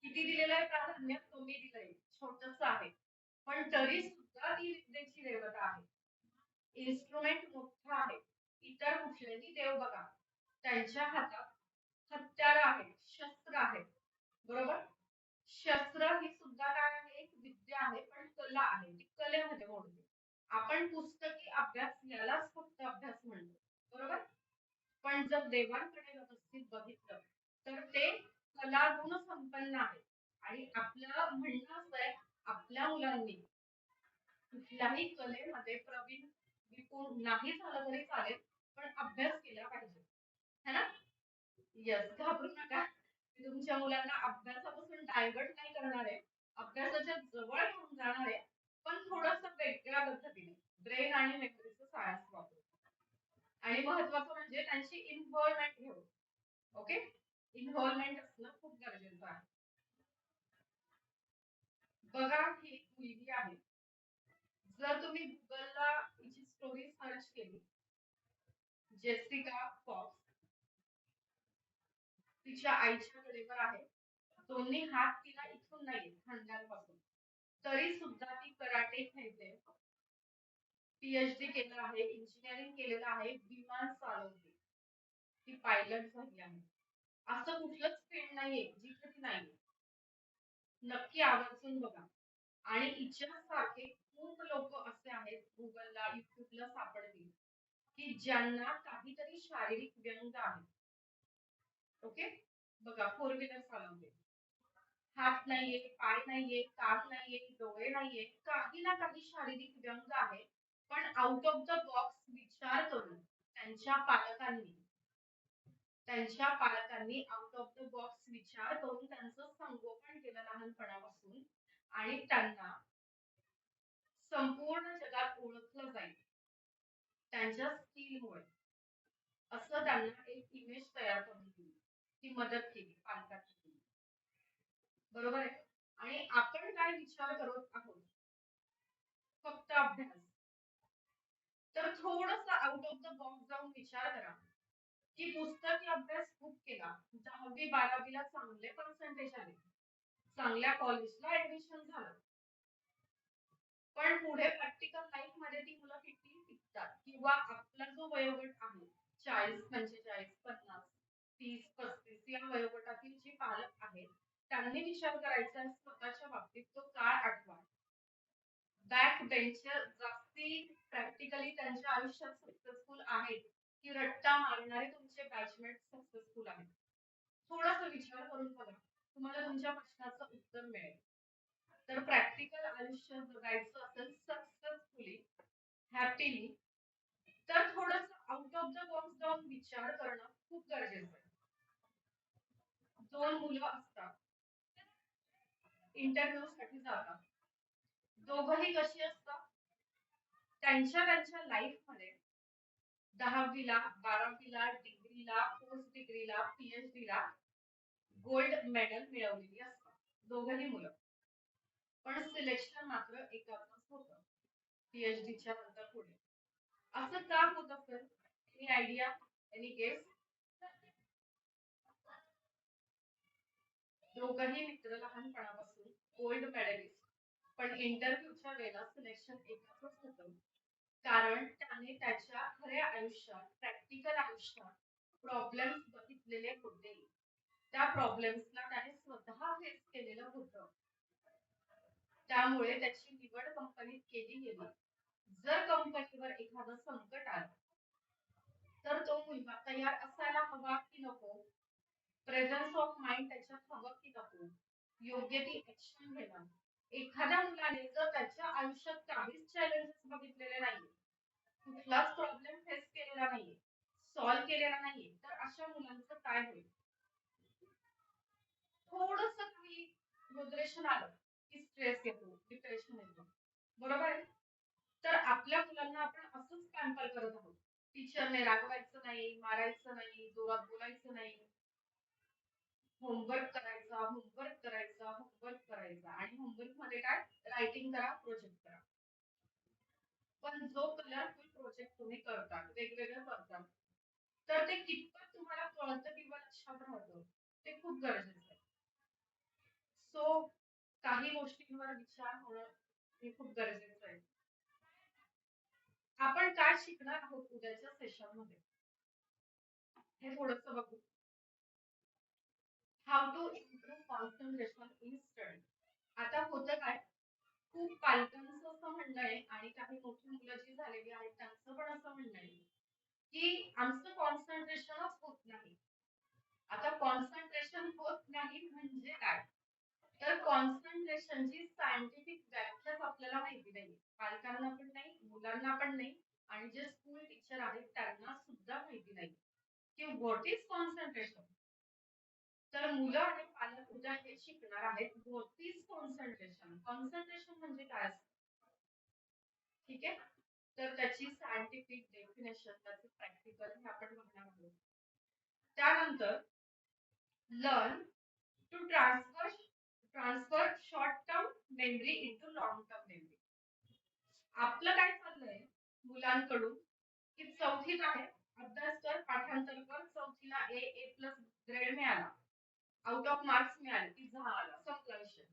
किती दिलेलं आहे प्राधान्य, कमी दिलंय, छोटस आहे, पण तरी सुद्धा ती विद्येची देवता आहे. इन्स्ट्रुमेंट मोठा आहे. इतर कुठलेही देव बघा, त्यांच्या हातात हत्यार आहे, शस्त्र आहे, बरोबर? शस्त्र ही सुद्धा काय आहे, एक विद्या आहे, पण कला आहे, ती कलेमध्ये मोडते. आपण पुस्तकी अभ्यास यालाच फक्त अभ्यास म्हणतो, बरोबर? पण जर देवांकडे व्यवस्थित बघितलं तर ते कलागुण संपन्न आहे. आणि आपलं म्हणणं असं आहे, आपल्या मुलांनी कुठल्याही कलेमध्ये प्रवीण विपूर्ण नाही झालं तरी चालेल पण अभ्यास केला पाहिजे, है ना? यस, घाबरू नका, मी तुमच्या मुलांना अभ्यासापासून डायव्हर्ट नाही करणार आहे. अभ्यासाच्या जवळ घेऊन जाणार आहे, पण थोडंसं वेगळ्या पद्धतीने ब्रेन आणि मेमरीचं सायन्स वापरून. आणि महत्वाचं म्हणजे त्यांची इन्व्हॉल्वमेंट घेऊन. ओके, इन्व्हॉल्वमेंट असणं खूप गरजेचं आहे. बघा, ही एक मुलगी आहे. जर तुम्ही गुगलला हिची स्टोरी सर्च केली, जेसिका फॉक्स, तिच्या आईच्या कडेवर आहे. दोन्ही हात तिला इथून नाही, खांद्यापासून. तरी सुद्धा ती कराटे खेळते. पीएचडी केलं आहे, इंजिनिअरिंग केलेलं आहे, विमान चालवते, ती पायलट झाली आहे. असं कुठलंच फील्ड नाहीये जिथे ती नाहीये. नक्की आवर्जून बघा. आणि हिच्यासारखे खूप लोक असे आहेत, गुगलला युट्यूबला सापडतील, की ज्यांना काहीतरी शारीरिक व्यंग आहे. ओके, बघा, फोर व्हीलर चालवते, हात नाहीये, पाय नाहीये, कान नाहीये, डोळे नाहीये, काही ना काही शारीरिक व्यंग आहे. पण आउट ऑफ द बॉक्स विचार करून त्यांच्या पालकांनी आउट ऑफ द बॉक्स विचार करून त्यांचं संगोपन केलं लहानपणापासून. आणि त्यांना संपूर्ण जगात ओळखलं जाईल त्यांच्या स्किलमुळे, असं त्यांना एक इमेज तयार करून दिली, ती मदत केली पालकांनी. बरोबर आहे. आणि आपण काय विचार करत आहोत, फक्त अभ्यास. तर थोडस आउट ऑफ द बॉक्स जाऊन विचार करा, की पुस्तकी अभ्यास खूप केला, 10वी 12वीला चांगले पर्सेंटेज आले, चांगल्या कॉलेजला ऍडमिशन झालं, पण पुढे प्रॅक्टिकल लाईफ मध्ये ती मुलं किती टिकतात, किंवा आपला जो वयोगट आहे, 40 45 50 30 35 या वयोगटातील जे पालक आहेत, त्यांनी विचार करायचा स्वतःच्या बाबतीत, तो काळ आठवा. बॅक बेंचर जास्ती प्रॅक्टिकली त्यांच्या आयुष्यात सक्सेसफुल आहेत, की रट्टा मारणारे तुमचे बॅचमेट सक्सेसफुल आहेत? थोडासा विचार करून बघा, तुम्हाला तुमच्या प्रश्नाचं उत्तर मिळेल. तर प्रॅक्टिकल आयुष्य जगायचं असेल सक्सेसफुली, हॅपीली, तर थोडस आउट ऑफ द बॉक्स जाऊन विचार करणं खूप गरजेचं आहे. दोन मुलं असतात, इंटरव्ह्यू साठी जातात, दोघही कशी असतात, त्यांच्या त्यांच्या लाईफ मध्ये 10वीला 12वीला डिग्रीला पोस्ट डिग्रीला पीएचडीला गोल्ड मेडल मिळवलेली असतात, दोघही मुलं. पण सिलेक्शन मात्र एकाच होतं, पीएचडीच्या नंतर पुढे. असं का होत असेल? Any idea, any guess? दोघही मित्र लहानपणापासून गोल्ड मेडलिस्ट, पण इंटरव्ह्यूच्या वेळेला सिलेक्शन एकाच होतं, कारण त्याने त्याच्या खऱ्या आयुष्यात, प्रॅक्टिकल आयुष्यात प्रॉब्लेम्स बघितलेले होते. त्या प्रॉब्लेम्सला त्याने स्वतः फेस केलेलं होतं. त्यामुळे त्याची निवड कंपनीत केली गेली. जर कंपनीवर एखादं संकट आलं, तर तो मुलगा तयार असायला हवा की नको, प्रेझन्स ऑफ माइंड त्याच्यात हवं की नको, योग्य ती ऍक्शन घेणं. एखाद्या मुलाने जर त्याच्या आयुष्यात काहीच चॅलेंजेस बघितलेले नाहीये, कुठलाच प्रॉब्लेम फेस केलेला नाहीये, सॉल्व्ह केलेला नाहीये, तर अशा मुलांचं काय होईल? थोडस काही डिप्रेशन आलं की स्ट्रेस येतो, डिप्रेशन येतो. बरोबर आहे. तर आपल्या मुलांना आपण असंच पॅम्पर करत आहोत. टीचरने रागवायचं नाही, मारायचं नाही, जोरात बोलायचं नाही, होमवर्क करायचा, होमवर्क करायचा, होमवर्क करायचा, आणि होमवर्क मध्ये काय, रायटिंग करा, प्रोजेक्ट करा. पण जो कलरफुल प्रोजेक्ट तुम्ही करता, वेगवेगळं करता, तर ते कितपत तुम्हाला कळतं किंवा लक्षात राहतं, ते खूप गरजेचं आहे. सो काही गोष्टींवर विचार होणं हे खूप गरजेचं आहे. आपण काय शिकणार आहोत उद्याच्या सेशन मध्ये, हे थोडस बघू. How to improve concentration in study. आता होतं काय, खूप पालकांचं असं म्हणणं आहे, आणि काही मोठी मुलं जी झालेली आहेत त्यांचं पण असं म्हणणं आहे, की आमचं कॉन्सन्ट्रेशनच होत नाही. आता कॉन्सन्ट्रेशन होत नाही म्हणजे काय? तर कॉन्सन्ट्रेशनची सायंटिफिक व्याख्याच आपल्याला माहिती नाही, पालकांना पण नाही, मुलांना पण नाही, आणि जे स्कूल टीचर आहेत त्यांना सुद्धा माहिती नाही, की व्हॉट इज कॉन्सन्ट्रेशन. तर मुलं आणि पालक उद्या हे शिकणार आहेत व्हॉट इज कॉन्सन्ट्रेशन. कॉन्सन्ट्रेशन म्हणजे काय असतं, ठीक आहे. तर त्याची सायंटिफिक डेफिनेशन, त्याचे प्रॅक्टिकल हे आपण बघणार आहोत. त्यानंतर learn to transfer short term memory into long term memory. आपलं काय चाललंय मुलांकडून की चौथीत आहे, अभ्यास कर, पाठांतर कर, चौथीला ए प्लस ग्रेड मिळाला, आउट ऑफ मार्क्स मिळाले की झाला, संपला विषय.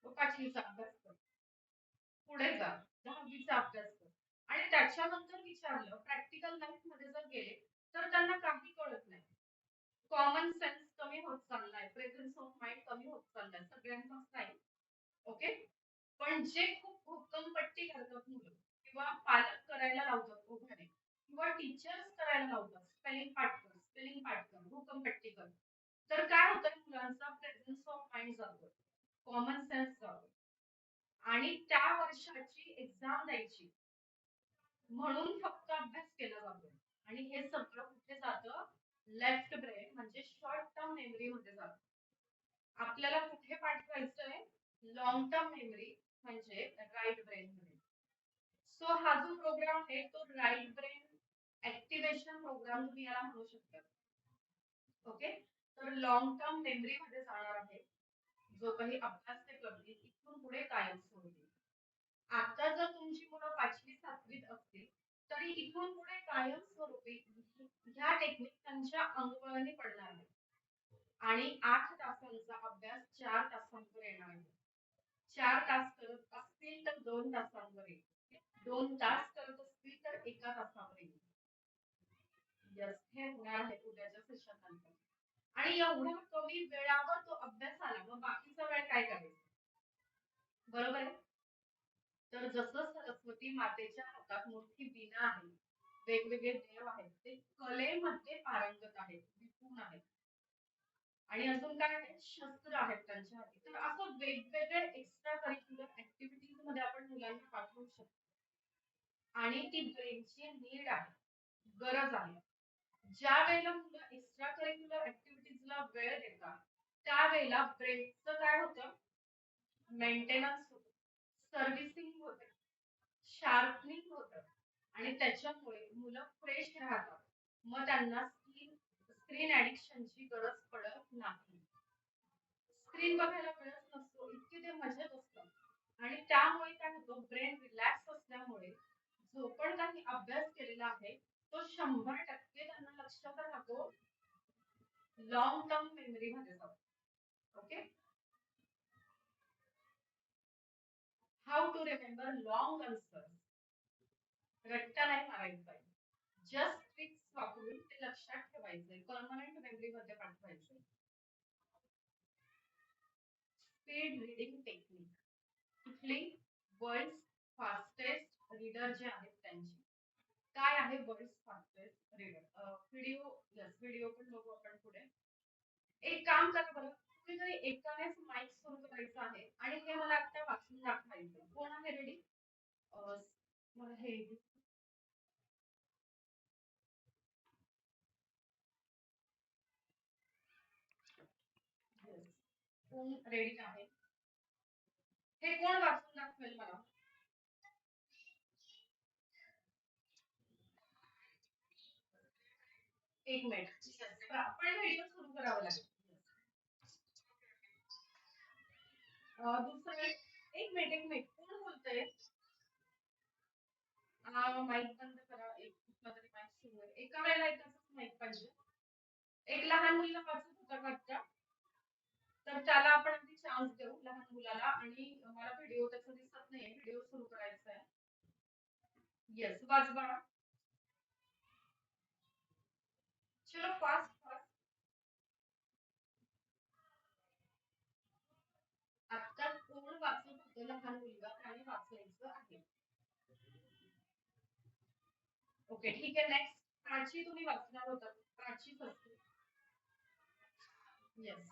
मग पाचवीचा अभ्यास कर, पुढे जा, 10वीचा अभ्यास कर. आणि त्याच्यानंतर विचारलं प्रॅक्टिकल लाईफ मध्ये जर गेले तर त्यांना काही कळत नाही. कॉमन सेन्स कमी होत चाललाय, प्रेझेन्स ऑफ माइंड कमी होत चाललाय, सगळ्यांचाच नाही. ओके. पण जे खूप भक्कमपट्टी करतात मुलं किंवा पालक करायला लावतात ओघाने किंवा टीचर्स करायला लावतात, स्पेलिंग पाठ कर, भूकंपट्टी कर, तर काय होतं मुलांचा प्रेझेन्स ऑफ माइंड जातो, कॉमन सेन्स जातो. आणि त्या वर्षाची एक्झाम द्यायची म्हणून फक्त अभ्यास केला जातो आणि हे सगळं कुठे जातं, लेफ्ट ब्रेन म्हणजे शॉर्ट टर्म मेमरी मध्ये जातं. आपल्याला कुठे पाठवायचंय, लॉंग टर्म मेमरी म्हणजे राईट ब्रेन मध्ये. सो हा जो प्रोग्राम आहे तो राईट ब्रेन ऍक्टिव्हेशन प्रोग्राम तुम्ही याला म्हणू शकता. ओके. तर लॉंग टर्म मेमरी मध्ये जाणार आहे जो काही अभ्यास ते करतील इथून पुढे कायम होईल. आता जर तुमची मुलं 5वी 7वीत असतील तरी इथून पुढे कायम स्वरूपी ह्या टेक्निक त्यांच्या अंगवळणी पडणार आहे आणि 8 तासांचा अभ्यास 4 तासांवर येणार आहे. 4 तास करत असतील तर 2 तासांवर येईल, 2 तास करत असतील तर 1 तासावर येईल. यस, हे होणार आहे उद्याच्या सेशन नंतर. आणि एवढ्या कमी वेळावर तो अभ्यास आला मग बाकीचा वेळ काय करायचा, बरोबर आहे. तर जसं सरस्वती मातेच्या हातात मोठी वीणा आहे, वेगवेगळे देव आहेत, ते कलेमध्ये पारंगत आहेत, निपुण आहेत, आणि अजून काय आहे, शस्त्र आहेत त्यांच्या हाती. तर असं वेगवेगळे एक्स्ट्रा करिक्युलर ऍक्टिव्हिटीज मध्ये आपण मुलांना पाठवू शकतो. आणि ती ब्रेनची नीड आहे, गरज आहे. ज्या वेळेला मुलं एक्स्ट्रा करिक्युलर ऍक्टिव्हिटीजला वेळ देतात त्यावेळेला ब्रेनचं काय होतं, मेंटेनन्स होतं, सर्व्हिसिंग होते, शार्पनिंग होतं, आणि त्याच्यामुळे मुलं फ्रेश राहतात. मग त्यांना स्क्रीन ऍडिक्शनची गरज पडत नाही. स्क्रीन बघायला मिळत नसतो इतके ते मजेत असतात आणि त्यामुळे काय होतं, ब्रेन रिलॅक्स असल्यामुळे जो पण काही अभ्यास केलेला आहे तो 100% त्यांना लक्षात राहतो, लॉंग टर्म मेमरी मध्ये जातो. Okay. How to remember long answer, रट्टा नाही मारायचा, जस्ट ट्रिक्स वापरून ते लक्षात ठेवायचे, परमनंट मेमरी मध्ये पाठवायचे. स्पीड रीडिंग टेक्निक, कुठली, वर्ल्ड फास्टेस्ट रीडर जे आहेत त्यांची. काय आहे world fastest reader, video, yes video पण बघू आपण पुढे. एक काम करा बरं, कुणीतरी एकानेच माईक सुरू करायचं आहे आणि हे मला आता वाचून दाखवायचं, कोण आहे रेडी. मला हे, yes. कोण रेडी आहे, हे कोण वाचून दाखवेल मला. एक मिनिट, आपण व्हिडिओ सुरू करावा लागेल. दुसरं एक मिनिट कोण बोलतंय. माईक बंद करा, एक कुठला तरी माईक सुरू आहे, एका वेळेला एकाच माईक पाहिजे. एक लहान मुलगा वाचत होता का आत्ता, तर त्याला आपण अगदी चान्स देऊ लहान मुलाला. आणि मला व्हिडिओ त्याचा दिसत नाहीये, व्हिडिओ सुरू करायचा आहे. येस, वाच बाळा. चलो फास्ट फास्ट. आता कोण वाचत होतं, लहान मुलगा, त्याने वाचायचं आहे. ओके ठीक आहे, नेक्स्ट. प्राची तुम्ही वाचणार होता, प्राची फर्स्ट. येस.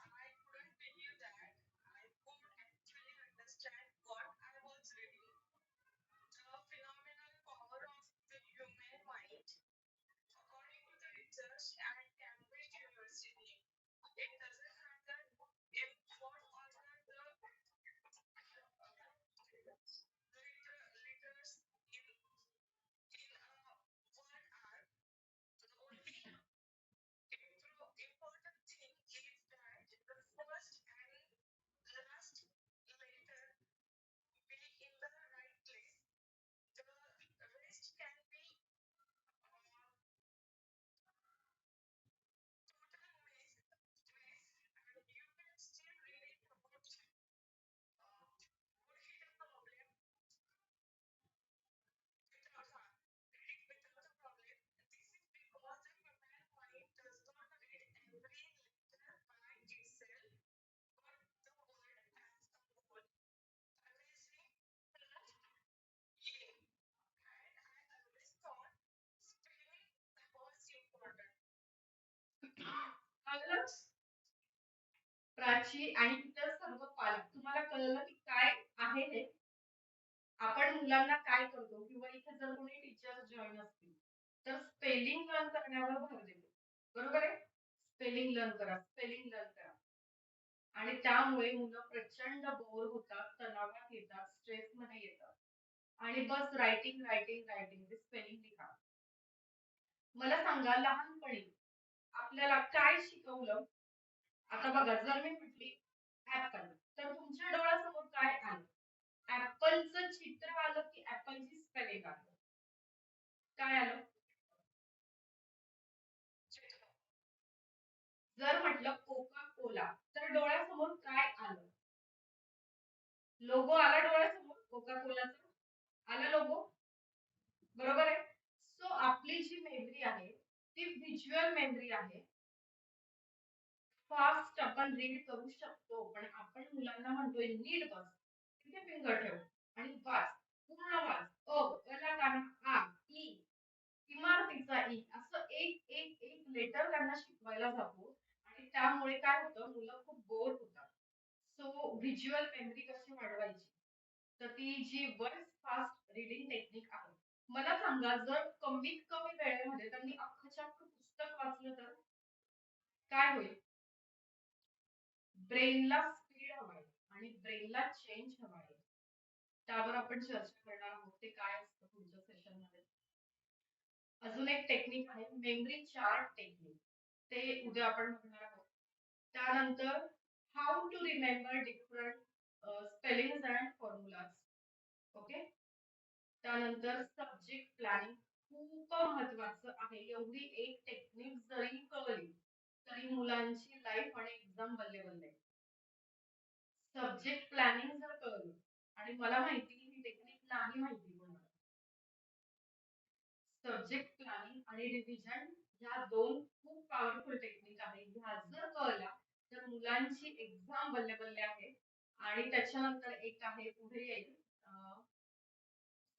कळलं? प्राची आणि इतर सर्व पालक तुम्हाला कळलं की काय आहे हे? आपण मुलांना काय करतो किंवा इथे जर कोणी टीचर जॉईन असतील तर स्पेलिंग लर्न करण्यावर भर देतो. बरोबर आहे? स्पेलिंग लर्न करा, स्पेलिंग लर्न करा. आणि त्यामुळे मुलं प्रचंड बोर होतात, तणावात येतात, स्ट्रेसमध्ये येतात. आणि बस रायटिंग रायटिंग रायटिंग स्पेलिंग लिहा. मला सांगा लहानपणी आपल्याला काय शिकवलं? आता बघा जर मी म्हटली ऍपल तर तुमच्या डोळ्यासमोर काय आलं? ऍपलचं चित्र आलं की ऍपलची स्पेलिंग आलं? काय आलं? जर म्हटलं कोका कोला तर डोळ्यासमोर काय आलं? लोगो आला डोळ्यासमोर कोका कोलाचा? आला लोगो? बरोबर आहे. सो आपली जी मेमरी आहे ती व्हिज्युअल मेमरी आहे. फास्ट आपण रीड करू शकतो पण आपण मुलांना म्हणतोय नीट बस, तिथे फिंगर ठेव आणि वाच, पूर्ण वाच. ला काना आ ई, इमारतीचा ई, असं एक एक एक लेटर त्यांना शिकवायला जातो आणि त्यामुळे काय होतं मुलं खूप बोर होतात. सो व्हिज्युअल मेमरी कशी वाढवायची? तर ती जी वर्ड्स फास्ट रीडिंग टेक्निक आहे. मला सांगा जर कमीत कमी वेळेमध्ये त्यांनी अख्खच्या अख्खं पुस्तक वाचलं तर काय होईल? ब्रेनला स्पीड हवाय आणि ब्रेनला चेंज हवाय. त्यावर आपण चर्चा करणार आहोत ते काय असतं पुढच्या सेशन मध्ये. अजून एक टेक्निक आहे मेमरी चार्ट टेक्निक, ते उद्या आपण बघणार आहोत. त्यानंतर how to remember different spellings and formulas. Okay. त्यानंतर सब्जेक्ट प्लॅनिंग खूप महत्वाचं आहे. एवढी एक टेक्निक जरी कळली तरी मुलांची लाईफ आणि एक्झाम बल्ले बल्ले. सब्जेक्ट प्लॅनिंग जर कळलं आणि मला माहिती ही टेक्निक नाही माहिती कोणाला. सब्जेक्ट प्लॅनिंग आणि रिव्हिजन ह्या दोन खूप पॉवरफुल टेक्निक आहे. ह्या जर कळल्या तर मुलांची एक्झाम बल्ले बल्ले आहे. आणि त्याच्यानंतर एक आहे पुढे येईल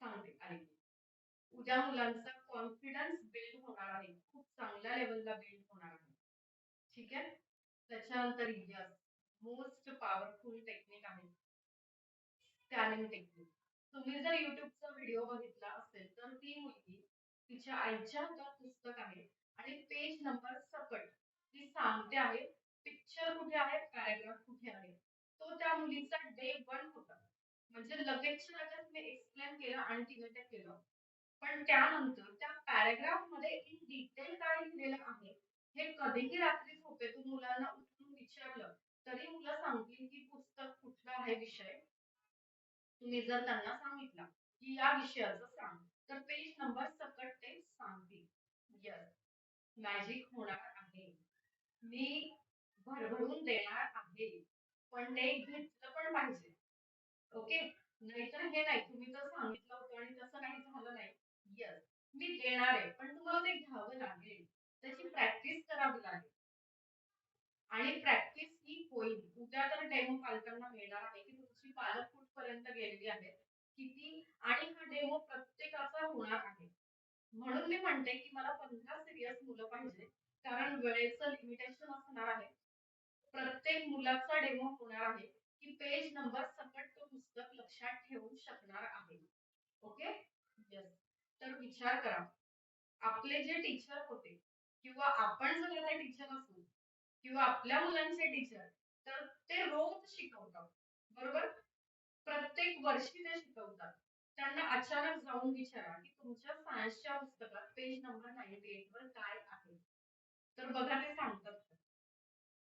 सांगते आलेली. उद्या मुलांचा कॉन्फिडन्स बिल्ड होणार आहे, खूप चांगल्या लेवलला बिल्ड होणार आहे. ठीक आहे. त्याच्यानंतर यस, मोस्ट पॉवरफुल टेक्निक आहे स्कॅनिंग टेक्निक. तुम्ही जर युट्यूबचा व्हिडिओ बघितला असेल तर ती मुलगी तिच्या आईच्या हातात पुस्तक आहे आणि पेज नंबर सकट ती सांगते आहे पिक्चर कुठे आहे, पॅराग्राफ कुठे आहे. तो त्या मुलीचा डे 1 होता. म्हणजे लगेचच्या लगेच मी एक्सप्लेन केलं आणि तिने ते केलं. पण त्यानंतर त्या पॅराग्राफ मध्ये इन डिटेल काय लिहिलेलं आहे हे कधीही रात्री झोपेतून मुलांना उठून विचारलं तरी मुलं सांगतील की पुस्तक कुठला आहे विषय. तुम्ही जर त्यांना सांगितलं की या विषयाचं सांग तर पेज नंबर सकट ते सांगतील. यस, मॅजिक होणार आहे. मी भरभरून देणार आहे पण ते घेतलं पण पाहिजे. ओके. नाहीतर हे नाही तुम्ही जर सांगितलं होतं आणि तसं काही झालं नाही. यस, मी देणार आहे पण तुम्हाला ते घ्यावं लागेल, त्याची प्रॅक्टिस करावी लागेल. आणि प्रॅक्टिस ही होईल. उद्या तर डेमो पालकांना मिळणार आहे की तुमची पालक कुठपर्यंत गेलेली आहे किती, आणि हा डेमो प्रत्येकाचा होणार आहे. म्हणून मी म्हणते की मला 15 सिरियस मुलं पाहिजे कारण वेळेचं लिमिटेशन असणार आहे. प्रत्येक मुलाचा डेमो होणार आहे की पेज नंबर सकट तो पुस्तक लक्षात ठेवू शकणार आहे. ओके. यस. तर विचार करा आपले जे टीचर होते किंवा आपण जर आता टीचर असू किंवा आपल्या मुलांचे टीचर, तर ते रोज शिकवतात, बरोबर? प्रत्येक वर्षी ते शिकवतात. त्यांना अचानक जाऊन विचारा की तुमच्या सायन्सच्या पुस्तकात पेज नंबर 98 वर काय आहे, तर बघा ते सांगतात.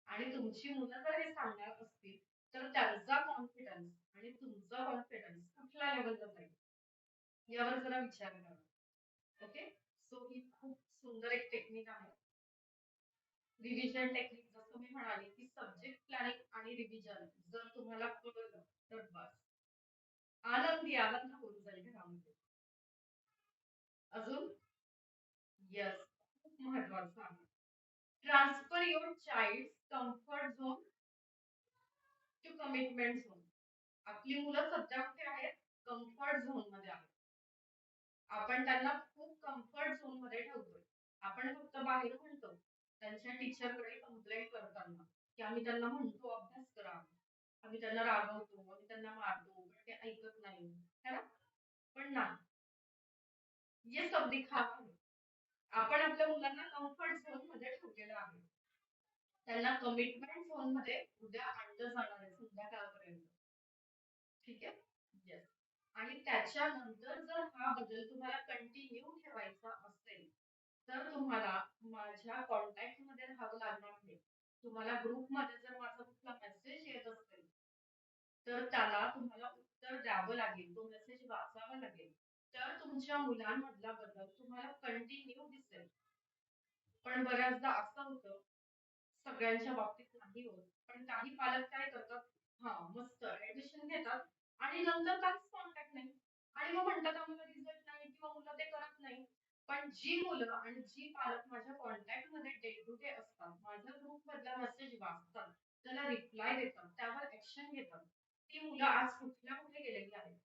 आणि तुमची मुलं जर हे सांगणार असतील तर त्यांचा कॉन्फिडन्स आणि तुमचा कॉन्फिडन्स कुठल्या लेवलला जाईल यावर जरा विचार करा. ओके, सो ही खूप सुंदर एक टेक्निक आहे, रिव्हिजन टेक्निक. जसं मी म्हणाले की सब्जेक्ट प्लॅनिंग आणि रिव्हिजन जर तुम्हाला कळलं तर बस आनंद होऊन जाईल घरामध्ये. अजून यस, खूप महत्वाचं आहे, transfer your child comfort zone to commitment zone. आपली मुलं सध्या कुठे आहेत? कम्फर्ट झोन मध्ये आहेत. आपण त्यांना खूप कम्फर्ट झोन मध्ये ठेवतोय. आपण फक्त बाहेर म्हणतो त्यांच्या टीचरकडे कंप्लेंट करताना की आम्ही त्यांना म्हणतो अभ्यास करा, आम्ही त्यांना रागवतो, आम्ही त्यांना मारतो, पण ते ऐकत नाही, है ना? पण नाही, ये सब दिखावा है. आपण आपल्या मुलांना कम्फर्ट झोन मध्ये ठेवलेलं आहे. त्यांना कमिटमेंट झोन मध्ये उद्या आणलं जाणार आहे संध्याकाळपर्यंत. ठीक आहे. येस. आणि त्याच्यानंतर जर हा बदल तुम्हाला कंटिन्यू ठेवायचा असेल तर तुम्हाला माझ्या कॉन्टॅक्ट मध्ये राहावं लागणार आहे. तुम्हाला ग्रुप मध्ये जर माझा कुठला मेसेज येत असेल तर त्याला तुम्हाला उत्तर द्यावं लागेल, तो मेसेज वाचावा लागेल, तर तुमच्या मुलांमधला बदल तुम्हाला कंटिन्यू दिसेल. पण बऱ्याचदा असं होतं, सगळ्यांच्या बाबतीत नाही होत, पण काही पालक काय करतात, हा मस्त ऍडमिशन घेतात आणि नंतर काहीच कॉन्टॅक्ट नाही, आणि मग म्हणतात आम्हाला रिझल्ट नाही किंवा मुलं ते करत नाही. पण जी मुलं आणि जी पालक माझ्या कॉन्टॅक्ट मध्ये डे टू डे असतात, माझ्या ग्रुप मधला मेसेज वाचतात, त्याला रिप्लाय देतात, त्यावर ऍक्शन घेतात, ती मुलं आज कुठल्या कुठे गेलेली आहेत.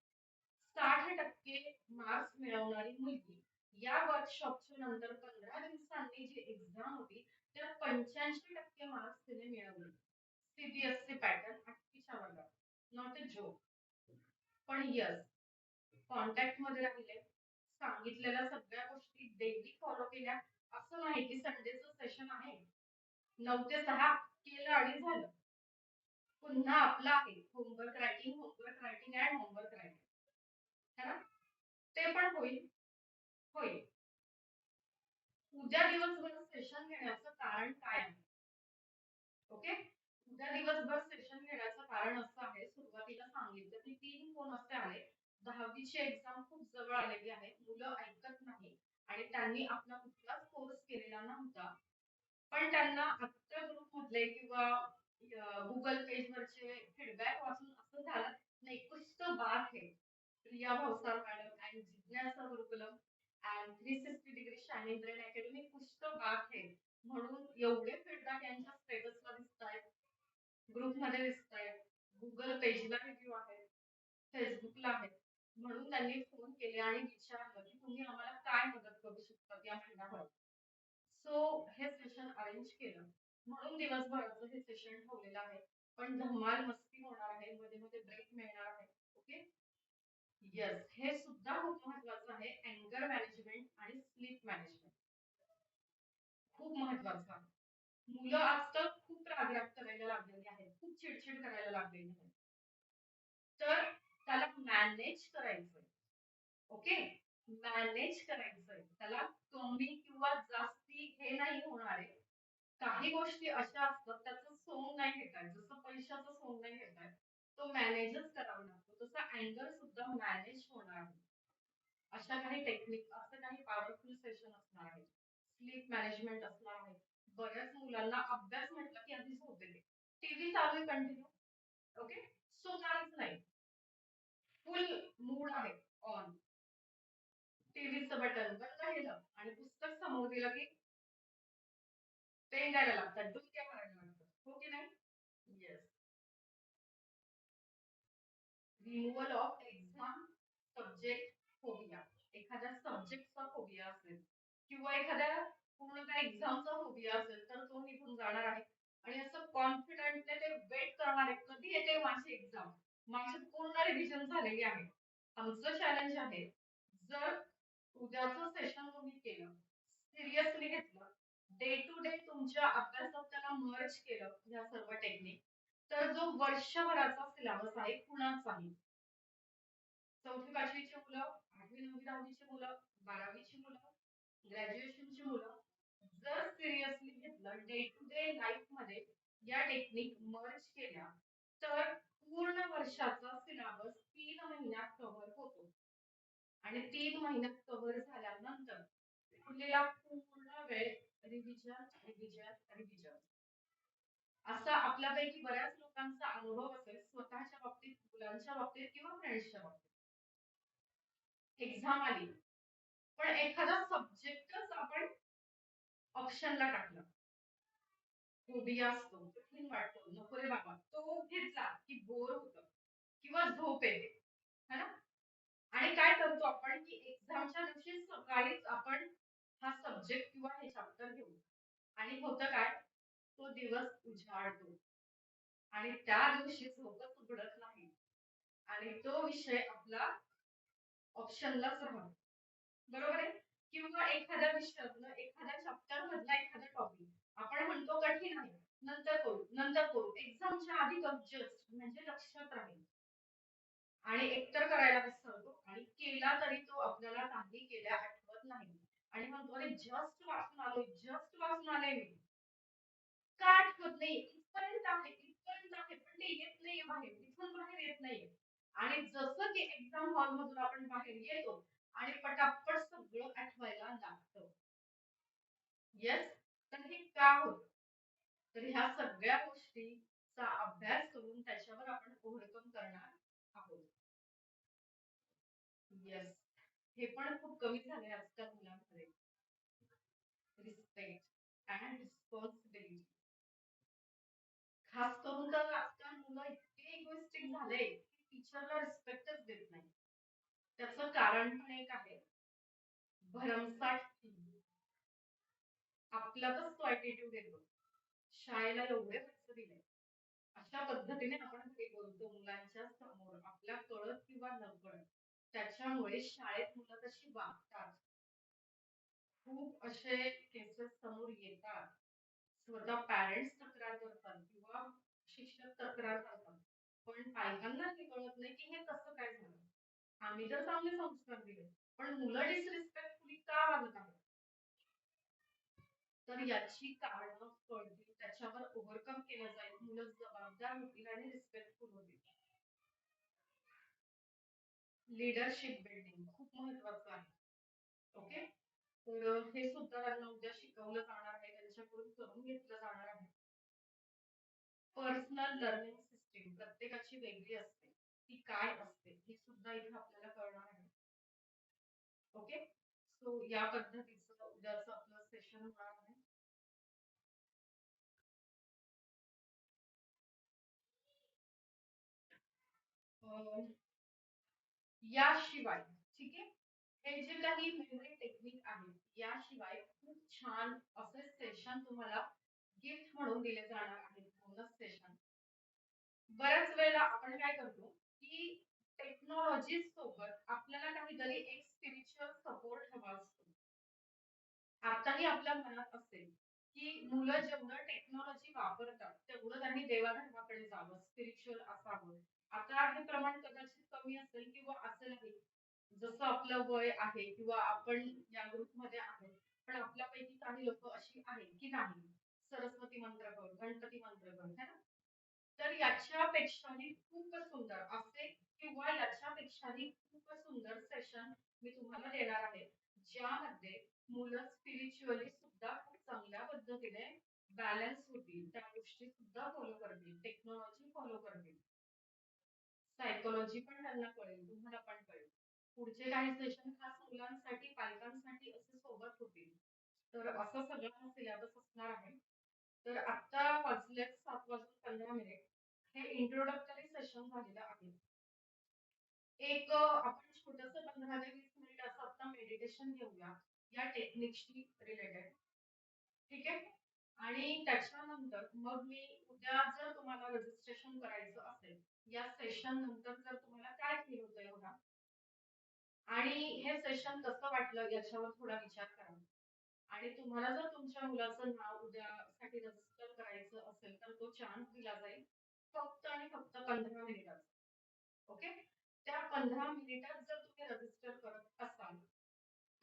60% मार्क्स मिळवणारी मुलगी या वर्कशॉपच्या नंतर 15 दिवसांनी जी एक्झाम होती त्यात 85% मार्क्स तिने मिळवले. सीबीएसई पॅटर्न 8वीच्या वर्गात, नॉट अ जोक. पण यस, कॉन्टॅक्ट मध्ये राहिले, सांगितलेल्या सगळ्या गोष्टी डेली फॉलो केल्या. असं नाही की संडेचं सेशन आहे 9 ते 6 केलं आणि झालं, पुन्हा आपलं आहे homework writing, homework writing and homework writing, है ना? ते पण होईल. होईल. उद्या दिवसभर सेशन घेण्याचं कारण काय आहे? ओके, उद्या दिवसभर सेशन घेण्याचं कारण असं आहे, सुरुवातीला सांगितलं की 3 फोन असे आले. 10वीची एक्झाम खूप जवळ आलेली आहे, मुलं ऐकत नाही आणि त्यांनी आपला कुठलाच कोर्स केलेला नव्हता. पण त्यांना आजच्या ग्रुप मधले किंवा गुगल पेज वरचे फीडबॅक वाचून असं झालं, नाही कुछ तो बात है. प्रिया भावसार मॅडम अँड जिज्ञासा Gurukulam and 360 degree shining brain academy, कुछ तो बात है, म्हणून एवढे फीडबॅक यांच्या स्टेटसला दिसत आहेत, ग्रुप मध्ये दिसत आहेत, गुगल पेजला रिव्ह्यू आहेत, फेसबुकला आहेत. म्हणून त्यांनी फोन केले आणि विचारलं की तुम्ही आम्हाला काय मदत करू शकता या महिन्याभरात. सो हे सेशन अरेंज केलं, म्हणून दिवसभराचं हे सेशन ठेवलेलं आहे. पण धमाल मस्ती होणार आहे, मध्ये मध्ये ब्रेक मिळणार आहे. ओके, येस, हे सुद्धा खूप महत्वाचं आहे. अँगर मॅनेजमेंट आणि स्लीप मॅनेजमेंट खूप महत्वाचं आहे. मुलं आजकाल खूप रागराग करायला लागलेली आहेत, खूप चिडचिड करायला लागलेली आहे, तर त्याला मॅनेज करायचंय. ओके, मॅनेज करायचंय त्याला, कमी किंवा जास्ती हे नाही होणार आहे. काही गोष्टी अशा असतात त्याचं सोंग नाही घेताय, जसं पैशाचं सोंग नाही घेताय, तो मॅनेजच करावा लागतो, तसा अँगर सुद्धा मॅनेज होणार आहे. अशा काही टेक्निक, असं काही पॉवरफुल सेशन असणार आहे, स्लीप मॅनेजमेंट असणार आहे. बऱ्याच मुलांना अभ्यास म्हटलं की आधीच होते, टीव्ही चालू आहे कंटिन्यू, ओके, सो काहीच नाही, फुल मूड आहे ऑन, टीव्हीचं बटन बंद केलं आणि पुस्तक समोर दिलं की पेन द्यायला लागतात, डुलक्या मारायला लागतात, हो की नाही? Yes. Removal of exam subject phobia. एखाद्या सब्जेक्टचा फोबिया असेल किंवा एखाद्या पूर्ण त्या एक्झामचा फोबिया असेल तर तो निघून जाणार आहे. आणि असं कॉन्फिडंटने ते वेट करणार आहे कधी येते माझी एक्झाम, माझी पूर्ण रिव्हिजन झालेली आहे. आमचं चॅलेंज आहे, जर उद्याचं सेशन तुम्ही केलं, सिरियसली घेतलं, डे टू डे तुमच्या अभ्यासात त्याला मर्ज केलं या सर्व टेक्निक, तर जो वर्षभराचा सिलेबस आहे कुणाचाही, चौथी पाचवीची मुलं, आठवी नववी दहावीची मुलं, बारावीची मुलं, ग्रॅज्युएशनची मुलं, जर सिरियसली घेतलं डे टू डे लाईफ मध्ये या टेक्निक मर्ज केल्या, तर पूर्ण वर्षाचा सिलेबस 3 महिन्यात कव्हर होतो. आणि 3 महिन्यात कव्हर झाल्यानंतर उरलेला पूर्ण वेळ रिव्हिजन रिव्हिजन रिव्हिजन. असा आपल्यापैकी बऱ्याच लोकांचा अनुभव असेल, स्वतःच्या बाबतीत, मुलांच्या बाबतीत किंवा फ्रेंड्सच्या बाबतीत. एक्झाम आली, पण एखादा सब्जेक्टच आपण ऑप्शनला टाकला, फोबिया असतो, कठीण वाटतो, नको रे बाबा, तो घेतला की बोर होतं किंवा झोप येते, है ना? आणि काय करतो आपण की एक्झामच्या दिवशी सकाळीच आपण हा सब्जेक्ट किंवा हे चॅप्टर घेऊ, आणि होतं काय, तो दिवस उजाडतो आणि त्या दिवशी झोपच उघडत नाही आणि तो विषय आपला ऑप्शनलाच राहतो. बरोबर आहे? किंवा एखाद्या विषयातलं, एखाद्या चॅप्टर मधला एखादा टॉपिक आपण म्हणतो कठीण आहे, नंतर करू नंतर करू, एक्झामच्या आधी जस्ट म्हणजे लक्षात राहील, आणि एकतर करायला विसरतो आणि केला तरी तो आपल्याला काही केल्या आठवत नाही, आणि म्हणतो अरे जस्ट वाचून आलोय, जस्ट वाचून आले मी, का आठवत नाही, इथपर्यंत आहे इथपर्यंत आहे, पण ते येत नाहीये बाहेर, इथून बाहेर येत नाहीये. आणि जसं की एक्झाम हॉल मधून आपण बाहेर येतो आणि पटापट सगळं आठवायला लागतं. येस. तर हे का होतं? तर ह्या सगळ्या गोष्टीचा अभ्यास करून त्याच्यावर आपण ओव्हरकम करणार आहोत. येस. हे पण खूप कमी झाले आजकाल मुलांमध्ये. Respect and responsibility. खास करून तर आजकाल मुलं इतके इगोइस्टिक झाले की टीचरला रिस्पेक्टच देत नाही. त्याचं कारण पण एक आहे, भरमसाठ फी. आपल्यातच तो ऍटिट्यूड येतो, शाळेला एवढे पैसे दिले, अशा पद्धतीने आपण घरी बोलतो मुलांच्या समोर, आपल्या कळत किंवा नकळत. त्याच्यामुळे शाळेत मुलं तशी वागतात. खूप असे केसेस समोर येतात. स्वतः पॅरेंट्स तक्रार करतात किंवा शिक्षक तक्रार करतात, पण पालकांना हे कळत नाही की हे कसं काय झालं. आम्ही तर चांगले संस्कार दिले, पण मुलं डिसरिस्पेक्टफुली का वागत आहेत? तर याची कारणं कळतील, त्याच्यावर ओव्हरकम केलं जाईल, मुलं जबाबदार होतील आणि रिस्पेक्टफुल होतील. लीडरशिप बिल्डिंग खूप महत्वाचं आहे. ओके. तर हे सुद्धा त्यांना उद्या शिकवलं जाणार आहे, त्यांच्याकडून करून घेतलं जाणार आहे. पर्सनल लर्निंग सिस्टीम प्रत्येकाची वेगळी असते, ती काय असते हे सुद्धा इथे आपल्याला कळणार आहे. ओके. सो या पद्धतीचं उद्याचं आपलं सेशन होणार आहे. अं, याशिवाय, ठीक आहे, हे जे काही मेमरी टेक्निक आहे, याशिवाय खूप छान असे सेशन तुम्हाला गिफ्ट म्हणून दिले जाणार आहेत, बोनस सेशन. बऱ्याच वेळेला आपण काय करतो की टेक्नॉलॉजी सोबत आपल्याला काहीतरी एक स्पिरिच्युअल सपोर्ट हवा असतो. आताही आपल्या मनात असेल की मुलं जेवढं टेक्नॉलॉजी वापरतात तेवढं त्यांनी देवाधर्माकडे जावं, स्पिरिच्युअल असावं. आता हे प्रमाण कदाचित कमी असेल किंवा असेलही, जसं आपलं वय आहे किंवा आपण या ग्रुपमध्ये आहोत, पण आपल्यापैकी काही लोक अशी आहेत की नाही, सरस्वती मंत्र कर, गणपती मंत्र कर, है ना? तर याच्यापेक्षाही खूप सुंदर असे किंवा याच्यापेक्षाही खूप सुंदर सेशन मी तुम्हाला देणार आहे, ज्यामध्ये मुलं स्पिरिच्युअली सुद्धा खूप चांगल्या पद्धतीने बॅलन्स होतील, त्या गोष्टी सुद्धा फॉलो करतील, टेक्नॉलॉजी फॉलो करतील, सायकोलॉजी पण त्यांना कळेल, तुम्हाला पण कळेल. पुढचे काही सेशन खास मुलांसाठी, पालकांसाठी असे सोबत होतील. तर असं सगळं सिलेबस असणार आहे. तर आता वाजलेत 7:15. हे इंट्रोडक्टरी सेशन झालेलं आहे. एक आपण छोटस 15 ते 20 मिनिट असं आता मेडिटेशन घेऊया या टेक्निकशी रिलेटेड. ठीक आहे. आणि त्याच्यानंतर मग मी उद्या, जर तुम्हाला रजिस्ट्रेशन करायचं असेल, या सेशन नंतर जर तुम्हाला काय फील होतंय बघा, आणि हे सेशन कसं वाटलं याच्यावर थोडा विचार करा. आणि तुम्हाला जर तुमच्या मुलाचं नाव उद्यासाठी रजिस्टर करायचं असेल तर तो चान्स दिला जाईल फक्त आणि फक्त 15 मिनिटाचा. ओके. त्या 15 मिनिटात जर तुम्ही रजिस्टर करत असाल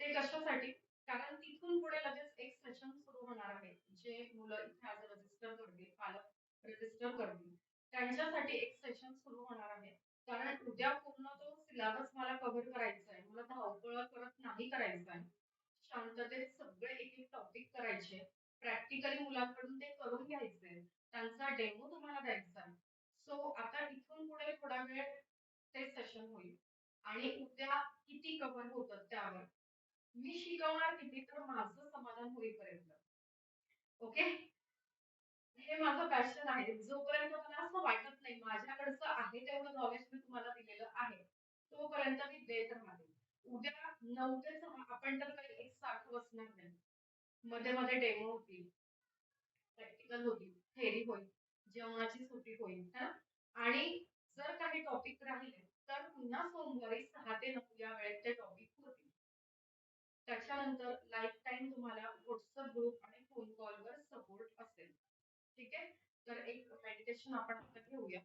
ते कशासाठी, कारण तिथून पुढे लगेच एक सेशन सुरू होणार आहे. जे मुलं इथे आज रजिस्टर करतील, पालक रजिस्टर करतील, त्यांच्यासाठी एक सेशन सुरू होणार आहे. कारण उद्या पूर्ण तो सिलेबस मला कव्हर करायचा आहे. मला धावपळ करत नाही करायचं आहे. शांततेत सगळे एक एक टॉपिक करायचे. प्रॅक्टिकली मुलांकडून ते करून घ्यायचे. त्यांचा डेमो तुम्हाला द्यायचा आहे. सो आता इथून पुढे थोडा वेळ ते सेशन होईल आणि उद्या किती कव्हर होतं त्यावर मी शिकवणार किती तर माझं समाधान होईपर्यंत. ओके. हे माझं पॅशन आहे. जोपर्यंत मला असं वाटत नाही माझ्याकडचं आहे तेवढं नॉलेज मी तुम्हाला दिलेलं आहे, तोपर्यंत मी देत राहते. उद्या 9 ते 6 आपण तर काही एकसारखं बसणार नाही. मध्ये मध्ये डेमो होतील, प्रॅक्टिकल होतील, थेअरी होईल, जेवणाची सुट्टी होईल है. आणि जर काही टॉपिक राहिले तर पुन्हा सोमवारी 6 ते 9 या वेळेत ते टॉपिक होतील. त्याच्यानंतर लाईफ टाईम तुम्हाला व्हॉट्सअप ग्रुप आणि फोन कॉलवर सपोर्ट असेल. ठीक आहे. तर एक मेडिटेशन आपण आता घेऊया.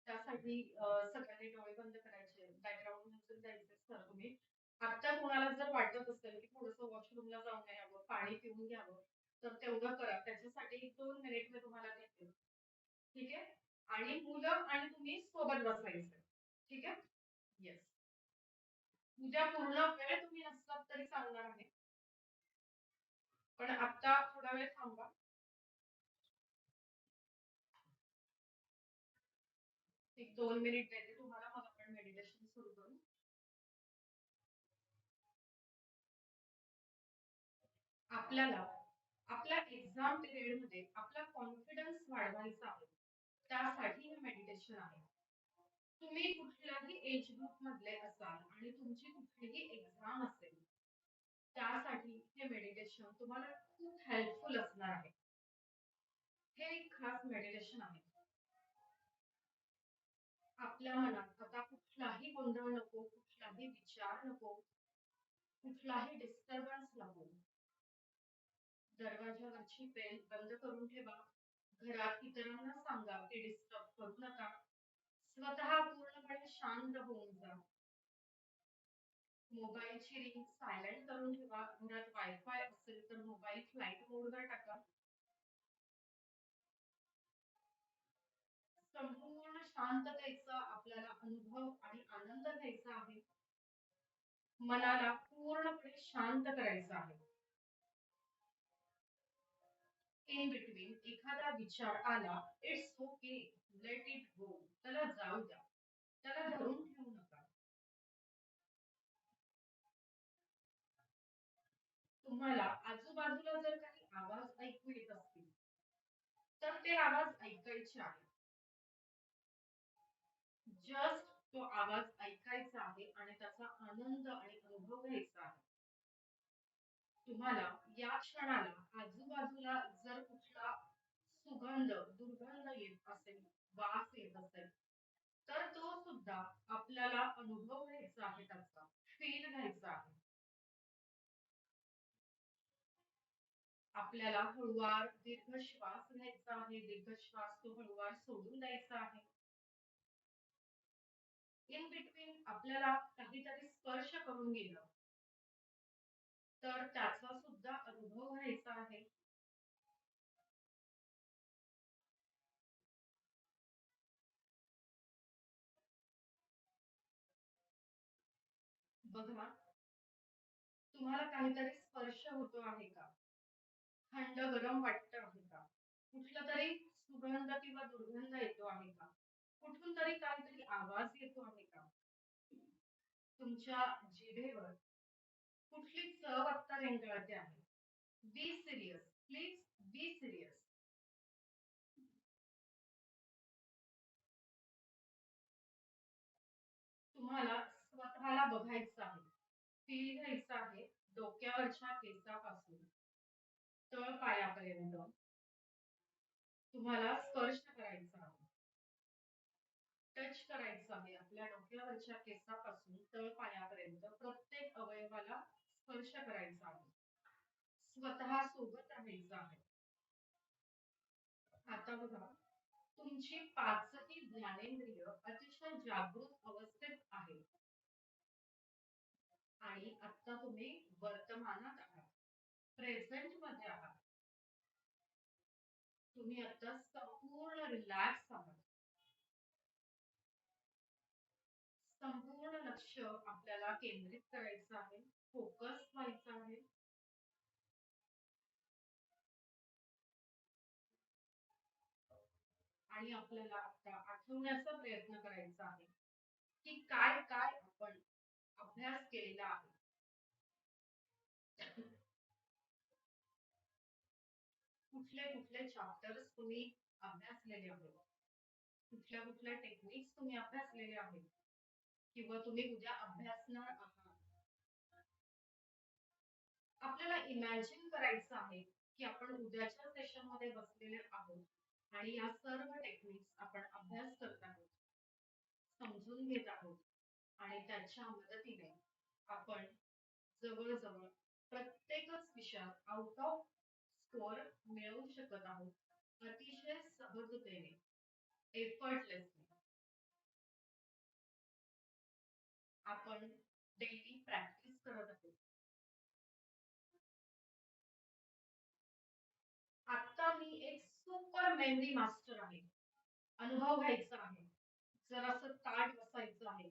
त्यासाठी सगळ्यांनी डोळे बंद करायचे, बॅकग्राऊंड म्युझिक द्यायचे सर तुम्ही. आता कोणाला जर वाटत असेल की थोडंसं वॉशरूमला जाऊन यावं, पाणी पिऊन घ्यावं, तर तेवढं करा. त्याच्यासाठी 1-2 मिनिट मी तुम्हाला देते. ठीक आहे. आणि मुलं आणि तुम्ही सोबत बसायचं. ठीक आहे. येस. उद्या पूर्ण वेळ तुम्ही नसलात तरी चालणार आहे. पण आता थोडा वेळ थांबा. एक 2 मिनिट देते तुम्हाला, मग आपण मेडिटेशन सुरू करू. आपल्याला आपल्या एक्झाम पिरियड मध्ये आपला कॉन्फिडन्स वाढवायचा आहे. त्यासाठी हे मेडिटेशन आहे. तुम्ही कुठल्याही एज ग्रुप मधले असाल आणि तुमची कुठलीही एक्झाम असेल, त्यासाठी हे मेडिटेशन तुम्हाला खूप हेल्पफुल असणार आहे. हे एक खास मेडिटेशन आहे. आपल्या मनात आता कुठलाही गोंधळ नको, कुठलाही विचार नको, कुठलाही डिस्टर्बन्स नको. दरवाजावरची बेल बंद करून ठेवा. घरात इतरांना सांगा की डिस्टर्ब करू नका. स्वतः पूर्णपणे शांत होऊन जा. मोबाईलची रिंग सायलेंट करून ठेवा. घरात वायफाय असेल तर मोबाईल फ्लाईट मोडवर टाका. संपूर्ण शांततेचा आपल्याला अनुभव आणि आनंद घ्यायचा आहे. मनाला पूर्णपणे शांत करायचं आहे. इन बिटवीन एखादा विचार आला, it's okay, let it go, त्याला जाऊ द्या, त्याला धरून ठेवू नका. तुम्हाला आजूबाजूला जर काही आवाज ऐकू येत असतील तर ते आवाज ऐकायचे आहे. जस्ट तो आवाज ऐकायचा आहे आणि त्याचा आनंद आणि अनुभव घ्यायचा आहे. तुम्हाला या क्षणाला आजूबाजूला जर कुठला सुगंध, दुर्गंध येत असेल, वास येत असेल, तर तो सुद्धा आपल्याला अनुभव घ्यायचा आहे, त्याचा फील घ्यायचा आहे. आपल्याला हळूवार दीर्घ श्वास घ्यायचा आहे. दीर्घ श्वास तो हळूवार सोडून द्यायचा आहे. इन बिटवीन आपल्याला काहीतरी स्पर्श करून गेलं तर त्याचा सुद्धा अनुभव घ्यायचा आहे. बघा, तुम्हाला काहीतरी स्पर्श होतो आहे का? थंड गरम वाटत आहे का? कुठला तरी सुगंध किंवा दुर्गंध येतो आहे का? कुठून तरी काहीतरी आवाज येतो आहे का? तुमच्या जिभेवर कुठली चव आत्ता रेंगाळते आहे? Be serious, please be serious. तुम्हाला स्वतःला बघायचं आहे, फील घ्यायचं आहे. डोक्यावरच्या केसापासून तळ पायापर्यंत तुम्हाला स्पर्श करायचा आहे. टच करायचं आहे आपल्या डोक्यावरच्या केसापासून तळ पायापर्यंत प्रत्येक अवयवाला स्पर्श करायचा आहे. स्वतः सोबत राहायचं आहे. आता बघा, तुमची पाचही ज्ञानेंद्रिय अतिशय जागृत अवस्थेत आहे आणि आता तुम्ही वर्तमानात आहात, प्रेझेंट मध्ये आहात. तुम्ही आता संपूर्ण रिलॅक्स आहात. संपूर्ण लक्ष आपल्याला केंद्रित करायचं आहे, फोकस व्हायचं आहे. आणि आपल्याला आता आठवण्याचा प्रयत्न करायचा आहे की काय काय आपण अभ्यास केलेला आहे. कुठले कुठले चॅप्टर्स तुम्ही अभ्यासलेले आहेत, कुठल्या कुठल्या टेक्निक्स तुम्ही अभ्यासलेले आहेत किंवा तुम्ही उद्या अभ्यासणार आहात. आपल्याला इमॅजिन करायचं आहे की आपण उद्याच्या सेशन मध्ये बसलेले आहोत आणि या सर्व टेक्निक्स आपण अभ्यास करत आहोत, समजून घेत आहोत आणि त्याच्या मदतीने आपण जवळजवळ प्रत्येकच विषयात आउट ऑफ स्कोर मिळवू शकत आहोत अतिशय सहजतेने, एफर्टलेसली. आपण डेली प्रॅक्टिस करत आहोत. आता मी एक सुपर मेमरी मास्टर आहे. अनुभव घ्यायचा आहे, जरासं ताट बसायचं आहे,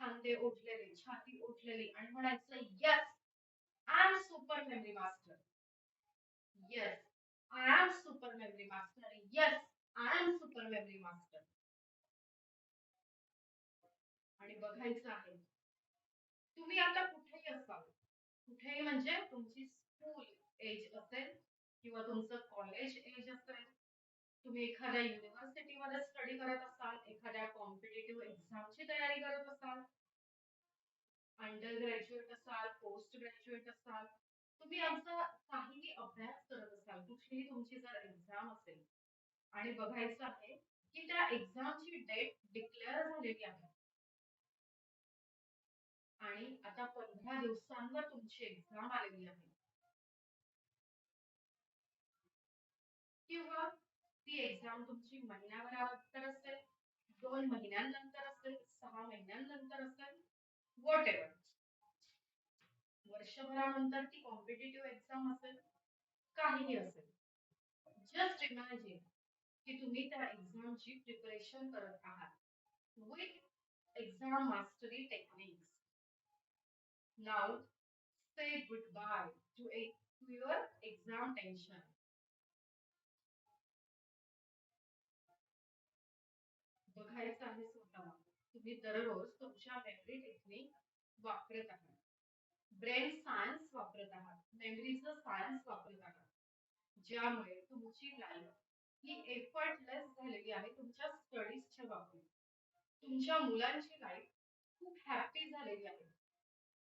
खांदे ओढलेले, छाती ओढलेली आणि म्हणायचं yes, I am super memory master. Yes, I am super memory master. Yes, I am super memory master. आणि बघायचं आहे, तुम्ही आता कुठेही असाल, कुठेही म्हणजे तुमची स्कूल एज असेल किंवा तुमचं कॉलेज एज असेल, तुम्ही एखाद्या युनिव्हर्सिटीमध्ये स्टडी करत असाल, एखाद्या कॉम्पिटिटिव्ह एक्झामची तयारी करत असाल, अंडर ग्रॅज्युएट असाल, पोस्ट ग्रॅज्युएट असाल, तुम्ही आमचा काहीही अभ्यास करत असाल, कुठलीही तुमची जर एक्झाम असेल आणि बघायचं आहे की त्या एक्झामची डेट डिक्लेअर झालेली आहे आणि आता 15 दिवसांवर तुमची एक्झाम आलेली आहे किंवा ती एक्झाम तुमची महिन्याभरानंतर असेल, 2 महिन्यांनंतर असेल, 6 महिन्यांनंतर असेल, व्हॉट एव्हर, वर्षभरानंतर ती कॉम्पिटिटिव्ह एक्झाम असेल, काहीही असेल. जस्ट इमॅजिन की तुम्ही त्या एक्झामची प्रिपरेशन करत आहात with exam mastery techniques. Now say goodbye to your exam tension. बघायचं आहे स्वतःला, तुम्ही दररोज तुमच्या मेमरी टेक्निक वापरत आहात, ब्रेन सायन्स वापरत आहात, मेमरीचं सायन्स वापरत आहात, ज्यामुळे तुमची लाईफ ही एफर्टलेस झालेली आहे तुमच्या स्टडीजच्या बाबतीत. तुमच्या मुलांची लाईफ खूप हॅपी झालेली आहे,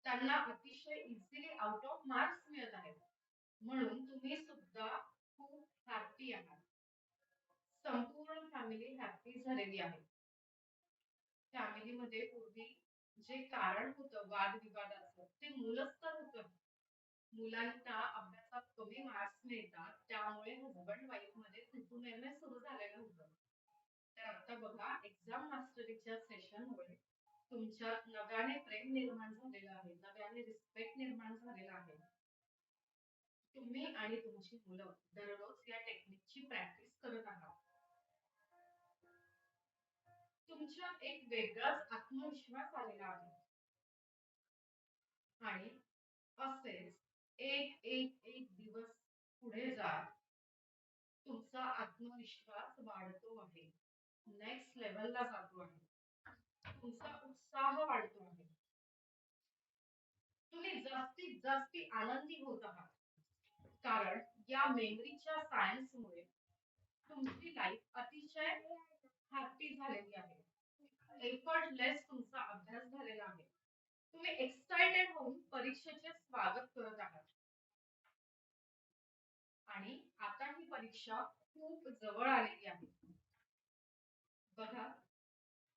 त्यांना अतिशय इझिली आउट ऑफ मार्क्स मिळत आहेत, म्हणून तुम्ही सुद्धा खूप हॅपी आहात. संपूर्ण फॅमिली हॅपी झालेली आहे. फॅमिलीमध्ये पूर्वी जे कारण होतं वादविवादाचं ते मूलच तर होतं. मुलांना अभ्यासात कमी मार्क्स मिळतात त्यामुळे हजबंड वाईफ मध्ये तुतुनमय सुरू झालेलं होतं. तर आता बघा, एक्झाम मास्टरीच्या सेशनमुळे तुमच्यात नव्याने प्रेम निर्माण झालेलं आहे, नव्याने रिस्पेक्ट निर्माण झालेला आहे. तुम्ही आणि तुमची मुलं दररोज या टेक्निकची प्रॅक्टिस करत आहात. तुमच्यात एक वेगळाच आत्मविश्वास आलेला आहे आणि असेच एक एक एक दिवस पुढे जात तुमचा आत्मविश्वास वाढतो आहे, नेक्स्ट लेवलला जातो आहे, तुमचा उत्साह वाढतो आहे, तुम्ही जास्तीत जास्ती आनंदी होत आहात कारण या मेमरीच्या सायन्समुळे तुमची लाईफ अतिशय हॅपी झालेली आहे, एफर्टलेस तुमचा अभ्यास झालेला आहे. तुम्ही एक्साइटेड होऊन परीक्षेचे स्वागत करत आहात आणि आता ही परीक्षा खूप जवळ आलेली आहे. बघा,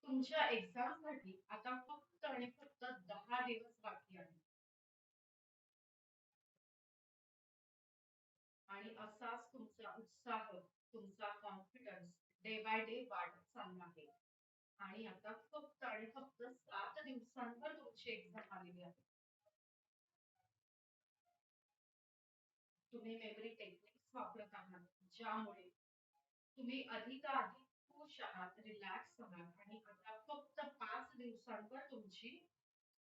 तुमच्या एक्झाम साठी आता फक्त आणि फक्त 10 दिवस बाकी आहे. असाच तुमचा उत्साह, तुमचा कॉन्फिडन्स डे बाय डे वाढत चालला आहे. आणि आता फक्त आणि फक्त 7 दिवसांवर तुमची एक्झाम आलेली आहे. तुम्ही मेमरी टेक्निक्स वापरत आहात, ज्यामुळे तुम्ही अधिकाधिक खुश आहात, रिलॅक्स आहात आणि आता फक्त 5 दिवसांवर तुमची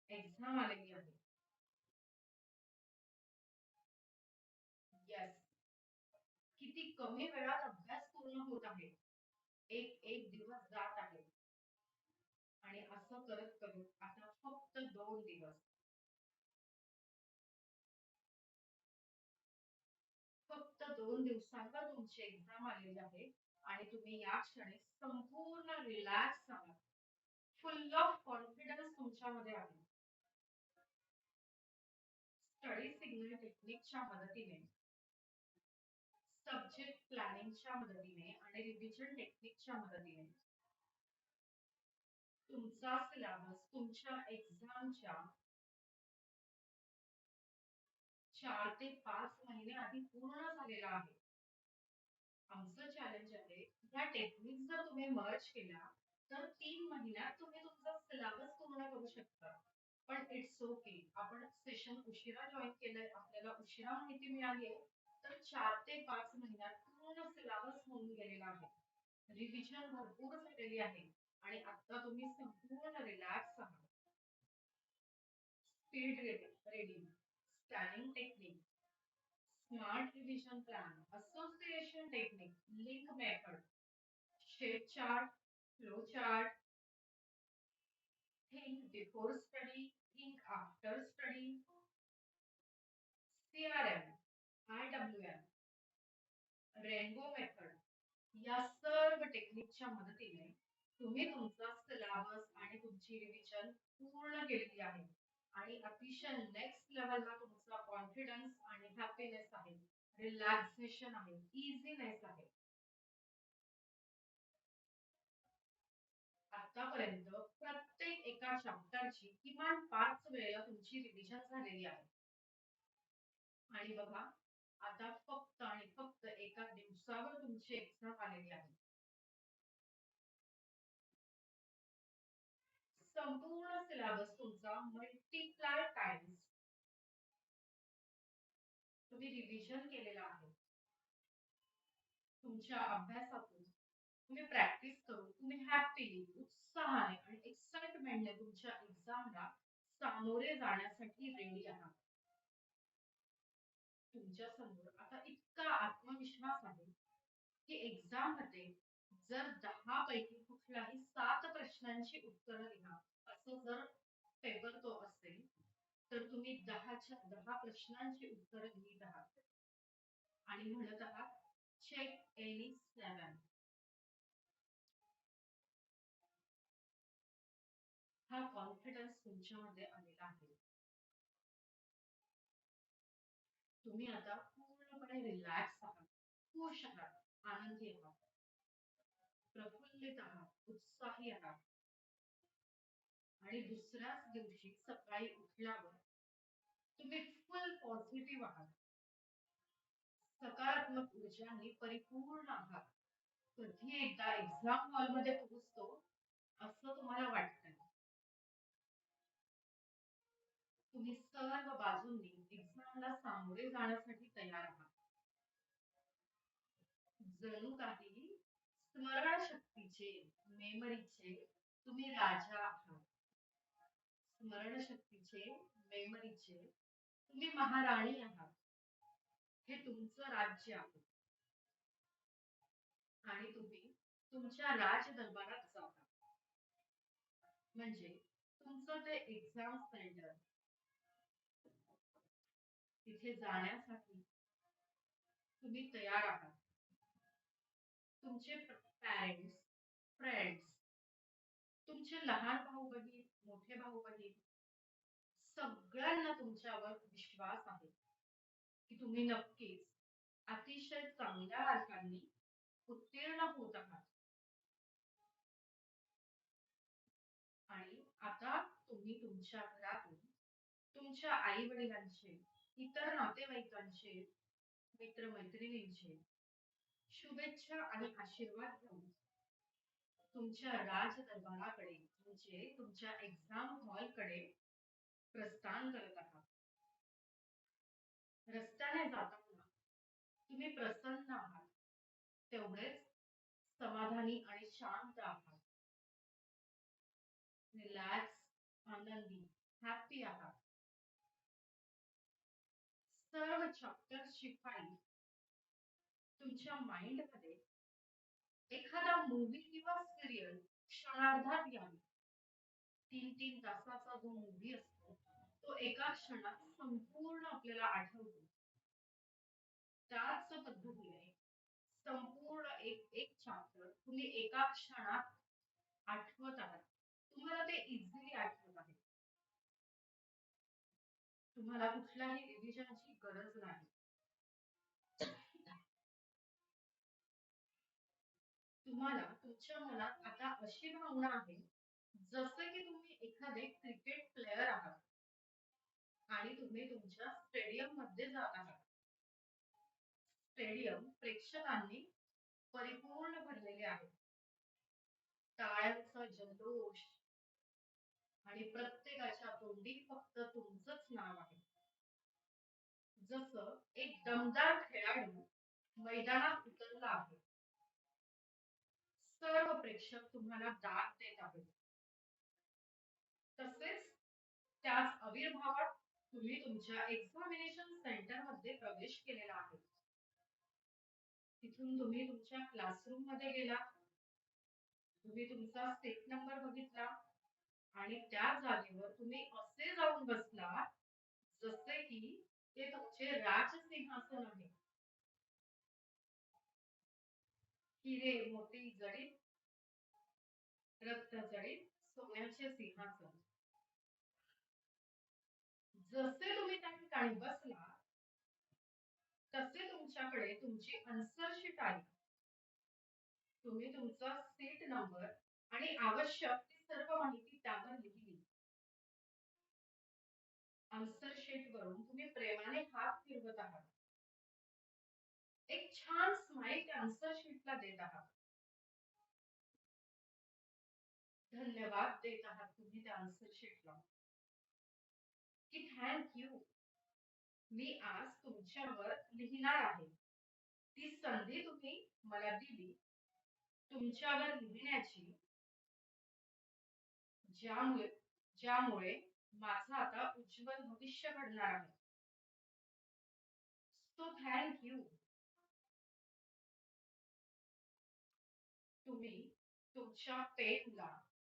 एक्झाम आलेली आहे. येस. किती कमी वेळात अभ्यास पूर्ण होत आहे. एक एक दिवस जात आहे आणि असं करत करत आता फक्त 2 दिवस, फक्त 2 दिवसांवर तुमची एक्झाम आलेली आहे आणि तुम्ही या क्षणी संपूर्ण रिलॅक्स आहात. फुल ऑफ कॉन्फिडन्स तुमच्यामध्ये आहे. स्टडी सिग्नल टेक्निकच्या मदतीने, सब्जेक्ट प्लॅनिंगच्या मदतीने आणि रिव्हिजन टेक्निकच्या मदतीने तुमचा सिलेबस तुमच्या एक्झामच्या 4 ते 5 महिने आधी पूर्ण झालेला आहे. आमचं चॅलेंज आहे, ह्या टेक्निक जर तुम्ही मर्ज केल्या तर 3 महिन्यात तुम्ही तुमचा सिलेबस पूर्ण करू शकता. पण इट्स ओके, आपण सेशन उशिरा जॉईन केलंय, आपल्याला उशिरा माहिती मिळाली आहे, तर 4 ते 5 महिन्यात पूर्ण सिलेबस होऊन गेलेला आहे. रिव्हिजन भरपूर झालेली आहे आणि आता तुम्ही संपूर्ण रिलॅक्स आहात. Speed reading, scanning technique, smart revision plan, association technique, link method, shape chart, flow chart, think before study, think after study, CRM, IWM, rainbow method, या सर्व टेक्निकच्या मदतीने तुम्ही तुमचा सिलेबस आणि तुमची रिव्हिजन पूर्ण केलेली आहे आणि अतिशय नेक्स्ट लेवलला तुमचा कॉन्फिडन्स आणि हॅपीनेस आहे, रिलॅक्सेशन आहे, इझीनेस आहे. आतापर्यंत प्रत्येक एका चॅप्टरची किमान 5 वेळा तुमची रिव्हिजन झालेली आहे. आणि बघा, आता फक्त आणि फक्त एका दिवसावर तुमची एक्झाम आलेली आहे. संपूर्ण सिलेबस तुमचा मल्टिप्लाय टाइम्स तुम्ही रिव्हिजन केलेला आहे. तुमच्या अभ्यासातून तुम्ही प्रॅक्टिस करून तुम्ही हॅपीली, उत्साहाने आणि एक्साइटमेंटने तुमच्या एक्झामला सामोरे जाण्यासाठी रेडी आहात. तुमच्या समोर आता इतका आत्मविश्वास आहे की एक्झाम मध्ये जर 10 पैकी कुठल्याही 7 प्रश्नांची उत्तरं लिहा, असं जर पेपर तो असेल, तर तुम्ही 10च्या 10 प्रश्नांची उत्तरं लिहित आहात आणि म्हणत आहात चेक एनी 7. हा कॉन्फिडन्स तुमच्यामध्ये आलेला आहे. तुम्ही आता पूर्णपणे रिलॅक्स आहात, खुश आहात, आनंदी आहात, प्रफुल्लित आहात, उत्साही आहात आणि दुसऱ्याच दिवशी सकाळी उठल्यावर तुम्ही फुल पॉझिटिव्ह आहात, सकारात्मक ऊर्जांनी परिपूर्ण आहात. कधी एकदा एक्झाम हॉलमध्ये पोहोचतो असं तुम्हाला वाटतंय. तुम्ही सर्व बाजूंनी एक्झामला सामोरे जाण्यासाठी तयार आहात. जणू काही स्मरणशक्तीचे, मेमरीचे तुम्ही राजा आहात. स्मरणशक्तीचे, मेमरीचे तुम्ही महाराणी आहात. हे तुमचं राज्य आहे आणि तुम्ही तुमच्या राज दरबारात जाता. म्हणजे तुमचं ते एक्झाम सेंटर, तिथे जाण्यासाठी तुम्ही तयार आहात. तुमचे पॅरेंट्स, फ्रेंड्स, तुमचे लहान भाऊ बहीण, मोठे भाऊ बहीण, सगळ्यांना तुमच्यावर विश्वास आहे की तुम्ही नक्कीच अतिशय चांगल्या मार्कांनी उत्तीर्ण होत आहात. आणि आता तुम्ही तुमच्या घरातून तुमच्या आई वडिलांचे, इतर नातेवाईकांचे मित्रमैत्रिणींचे शुभेच्छा आणि आशीर्वाद घेऊन तुमच्या राज दरबाराकडे म्हणजे तुमच्या एक्झाम हॉलकडे प्रस्थान करत आहात. रस्त्याने जाताना तुम्ही प्रसन्न आहात, तेवढेच समाधानी आणि शांत आहात. रिलॅक्स, आनंदी, हॅपी आहात. सर्व चॅप्टर्सची फाईल तुमच्या माइंडमध्ये एखादा मूवी किंवा सिरियल क्षणार्धात यावी. 3-3 तासाचा जो मूवी असतो तो एका क्षणात संपूर्ण आपल्याला आठवतो. त्याच पद्धतीने संपूर्ण एक एक चॅप्टर तुम्ही एका क्षणात आठवत आहात. तुम्हाला ते इझिली आठवत आहे. तुम्हाला कुठल्याही रिव्हिजनची गरज नाही. तुम्हाला तुमच्या मनात आता अशी भावना आहे जसे की तुम्ही एखादे क्रिकेट प्लेयर आहात आणि तुम्ही तुमच्या स्टेडियम मध्ये जात आहात. स्टेडियम प्रेक्षकांनी परिपूर्ण भरलेले आहे. टाळ्यांचा जल्लोष आणि प्रत्येकाच्या तोंडी फक्त तुमचंच नाव आहे. जसं एक दमदार खेळाडू मैदानात उतरला आहे. सर्व प्रेक्षक तुम्हाला दाद देत आहेत. तसेच त्याच आविर्भावात तुम्ही तुमच्या एक्झामिनेशन सेंटर मध्ये प्रवेश केलेला आहे. तिथून तुम्ही तुमच्या क्लासरूम मध्ये गेला. तुम्ही तुमचा सीट नंबर बघितला आणि त्या जागेवर तुम्ही असे जाऊन बसला जसे की ते तुमचे राजसिंहासन आहे. हिरे मोती जडित रक्त जडित सोन्याचे सिंहासन. जसे तुम्ही त्या ठिकाणी बसला तसे तुमच्याकडे तुमची आन्सर शीट आली. तुम्ही तुमचा सीट नंबर आणि आवश्यक ती सर्व माहिती त्यावर लिहिली. आन्सर शीट वरून तुम्ही प्रेमाने हात फिरवत आहात. एक छान स्माइल त्या आन्सर शीटला देत आहात. धन्यवाद देत आहात तुम्ही त्या आन्सर शीटला की थँक यू, मी आज तुमच्यावर लिहिणार आहे. ती संधी तुम्ही मला दिली तुमच्यावर लिहिण्याची, ज्यामुळे ज्यामुळे माझं आता उज्ज्वल भविष्य घडणार आहे. So thank you. तुम्ही तुमच्या पेनला,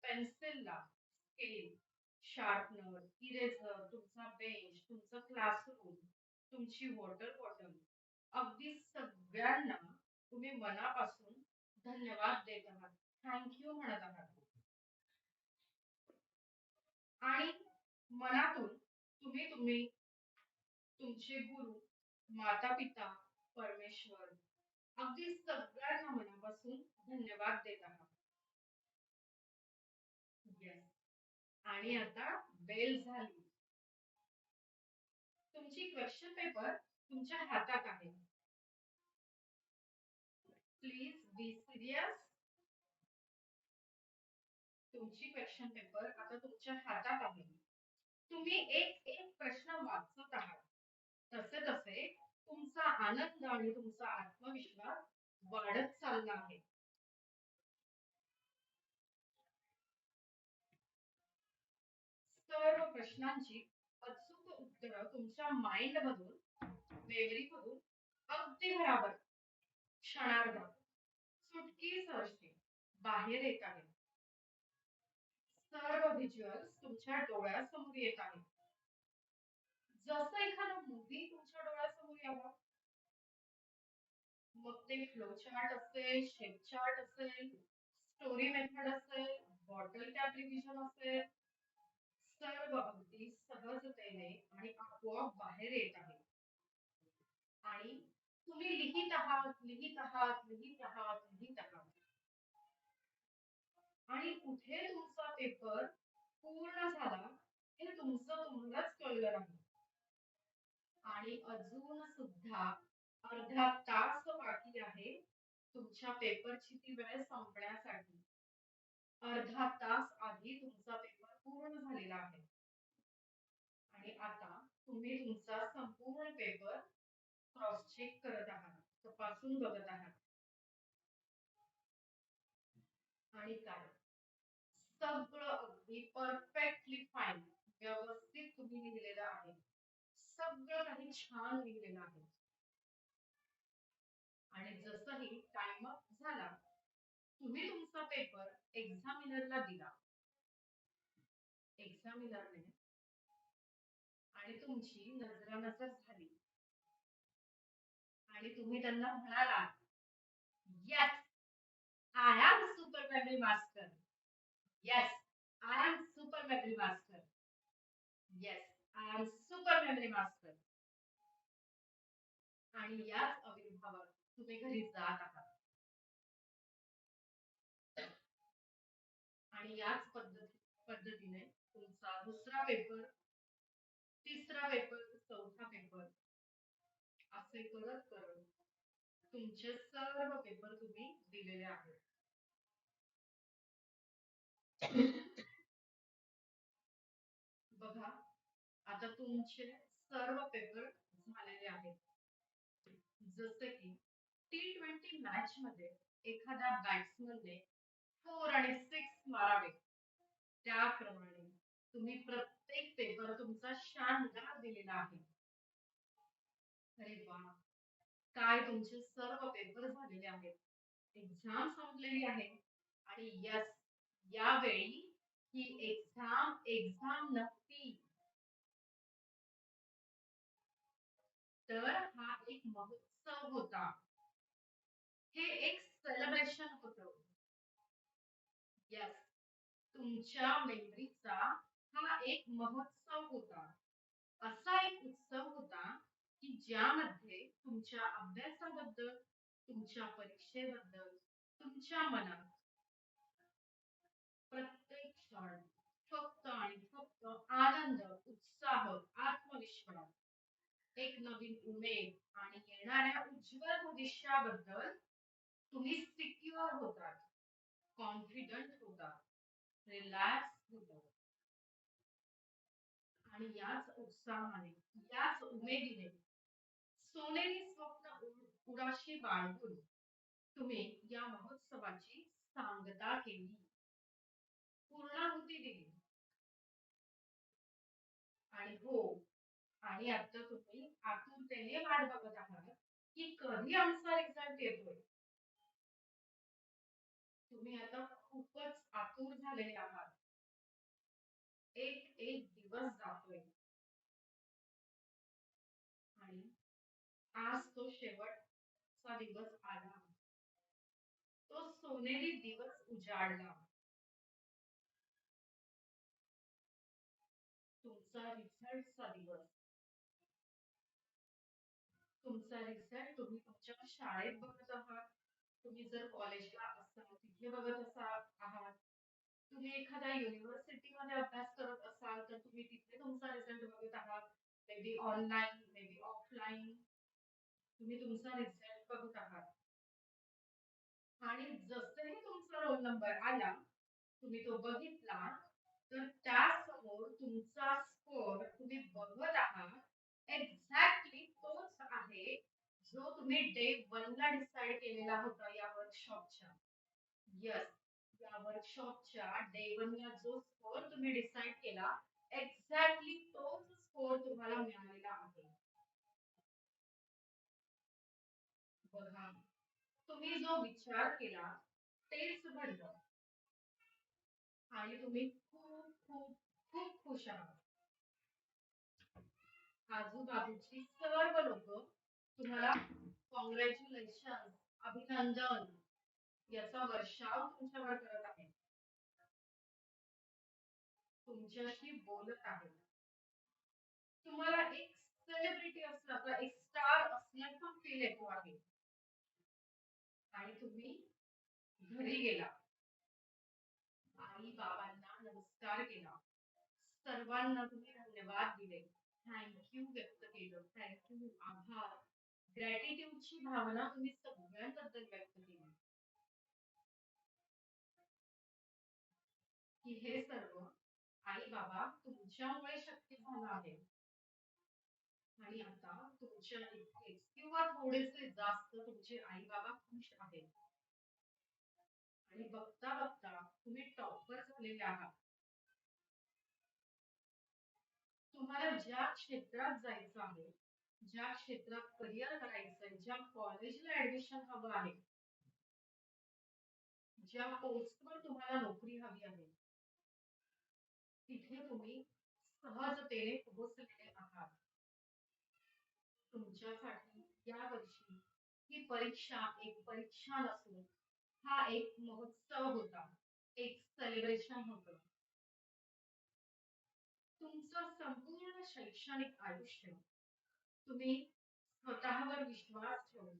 पेन्सिलला, स्केल, शार्पनर, इरेझर, तुमचा बेंच, तुमचं क्लासरूम, तुमची वॉटर बॉटल, अगदी सगळ्यांना तुम्ही मनापासून धन्यवाद देत आहात. थँक यू म्हणत आहात. आणि मनातून तुम्ही तुम्ही तुमचे गुरु, माता पिता, परमेश्वर अगदी सगळ्यांना मनापासून धन्यवाद देत आहात. येस. आणि आता बेल झाली. तुमची क्वेश्चन पेपर तुमच्या हातात आहे. Please be serious. तुमची क्वेश्चन पेपर आता तुमच्या हातात आहे. तुम्ही एक एक प्रश्न वाचत आहात. तसे तसे तुमचा आनंद आणि तुमचा आत्मविश्वास वाढत चालला आहे. सर्व प्रश्नांची अचूक उत्तरं तुमच्या माइंड मधून, मेमरी मधून अगदी बराबर क्षणार्धात चुटकी सरशी बाहेर येत आहे. सर्व व्हिज्युअल्स तुमच्या डोळ्यासमोर येत आहे. जसं एखादा मूवी तुमच्या डोळ्यासमोर यावा. मग ते फ्लो चार्ट असेल, शेप चार्ट असेल, स्टोरी मेथड असेल, बॉटल कॅप रिव्हिजन असेल, सर्व अगदी सहजतेने आणि आपोआप बाहेर येत आहे. आणि तुम्ही लिहित आहात, लिहित आहात, लिहित आहात, लिहित आहात. आणि कुठे तुमचा पेपर पूर्ण झाला हे तुमचं तुम्हालाच कळलं नाही. आणि अजून सुद्धा अर्धा तास बाकी आहे तुमच्या पेपरची ती वेळ संपण्यासाठी. अर्धा तास आधी तुमचा पेपर पूर्ण झालेला आहे आणि आता तुम्ही तुमचा संपूर्ण पेपर क्रॉस चेक करत आहात, तपासून बघत आहात. आणि काय, सगळं अगदी परफेक्टली फाईन, व्यवस्थित तुम्ही लिहिलेलं आहे. सगळं काही छान लिहिलेलं आहे. आणि जसंही टाइम अप झाला, तुम्ही तुमचा पेपर एक्झामिनरला दिला. एक्झामिनरने आणि तुमची नजरानजर झाली आणि तुम्ही त्यांना म्हणाला, yes, I am super memory master. Yes, I am super memory master. Yes, I am super memory master. आणि याच आविर्भावात तुम्ही घरी जात आहात. आणि याच पद्धतीने तुमचा दुसरा पेपर, तिसरा पेपर, चौथा पेपर असे करत करत तुमचे सर्व पेपर तुम्ही दिलेले आहेत. बघा, आता तुमचे सर्व पेपर झालेले आहेत. जसे की T20 मॅच मध्ये एखाद्या बॅट्समनने 4 आणि 6 मारावे, त्याप्रमाणे तुम्ही प्रत्येक पेपर तुमचा शानदार दिलेला आहे. अरे वा, काय तुमचे सर्व पेपर झालेले आहेत. एक्झाम संपलेली आहे आणि यस, यावेळी ही एक्झाम एक्झाम नव्हती, तर हा एक महोत्सव होता. हे एक सेलिब्रेशन होतं. यस, तुमच्या मेमरीचा हा एक महोत्सव होता. असा एक उत्सव होता की ज्यामध्ये तुमच्या अभ्यासाबद्दल, तुमच्या परीक्षेबद्दल, तुमच्या मनात प्रत्येक क्षण फक्त आणि फक्त आनंद, उत्साह, आत्मविश्वास, एक नवीन उमेद आणि येणाऱ्या उज्ज्वल भविष्याबद्दल तुम्ही सिक्युअर होतात, कॉन्फिडंट होतात, रिलॅक्स होतात. आणि याच उत्साहाने, याच उमेदीने सोनेरी स्वप्न उराशी बाळगून तुम्ही या महोत्सवाची सांगता केली, पूर्णाहुती दिली. आणि हो, आणि आता तुम्ही आतुरतेने वाट बघत आहात की कधी आमचा रिझल्ट येतोय. तुम्ही आता खूपच आतुर झालेले आहात. एक एक दिवस जातोय आणि आज तो शेवटचा दिवस आला. तो सोनेरी दिवस उजाडला. तुमचा रिझल्टचा दिवस. तुमचा रिझल्ट तुम्ही तुमच्या शाळेत बघत आहात. तुम्ही जर कॉलेजला असाल तिथे बघत आहात. तुम्ही एखाद्या युनिव्हर्सिटीमध्ये अभ्यास करत असाल तर तुम्ही तिथे तुमचा रिझल्ट बघत आहात. May be online, may be offline, तुम्ही तुमचा रिझल्ट बघत आहात. आणि जसंही तुमचा रोल नंबर आला, तुम्ही तो बघितला, तर त्यासमोर तुमचा स्कोर तुम्ही बघत आहात, एक्झॅक्टली तोच आहे जो तुम्ही डे 1 ला डिसाईड केलेला होता या वर्कशॉपच्या. यस, या वर्कशॉपच्या डे 1 ला जो स्कोर तुम्ही डिसाईड केला, एक्झॅक्टली तोच स्कोर तुम्हाला मिळालेला आहे. बघा, तुम्ही जो विचार केला तेच घडलं आणि तुम्ही खूप खूप खूप खुश आहात. आजूबाजूची सर्व लोक तुम्हाला कॉंग्रॅच्युलेशन, अभिनंदन याचा वर्षाव तुमच्यावर करत आहे, तुमच्याशी बोलत आहे. तुम्हाला एक सेलिब्रिटी असल्याचा, एक स्टार असल्याचा फील येतो आहे. आणि तुम्ही घरी गेला, आई बाबांना नमस्कार केला, सर्वांना तुम्ही धन्यवाद दिले, थँक्यू व्यक्त केलं, थँक्यू, आभार. ग्रॅटिट्यूडची भावना तुम्ही सगळ्यांबद्दल व्यक्त केली की हे सर्व आई बाबा तुमच्यामुळे शक्य झालं आहे आणि आता तुमच्या इतकेच किंवा थोडेसे जास्त तुमचे आई बाबा खुश आहेत आणि बघता बघता तुम्ही टॉपर झालेले आहात. तुम्हाला ज्या क्षेत्रात जायचं आहे, ज्या क्षेत्रात करिअर करायचंय, ज्या कॉलेजला ऍडमिशन हवं आहे, ज्या पोस्टवर तुम्हाला नोकरी हवी आहे, तिथे तुम्ही सहजतेने पोहोचलेले आहात. तुमच्यासाठी या वर्षी ही परीक्षा एक परीक्षा नसून हा एक महोत्सव होता, एक सेलिब्रेशन होतं. तुमचं संपूर्ण शैक्षणिक आयुष्य तुम्ही स्वतःवर विश्वास ठेवून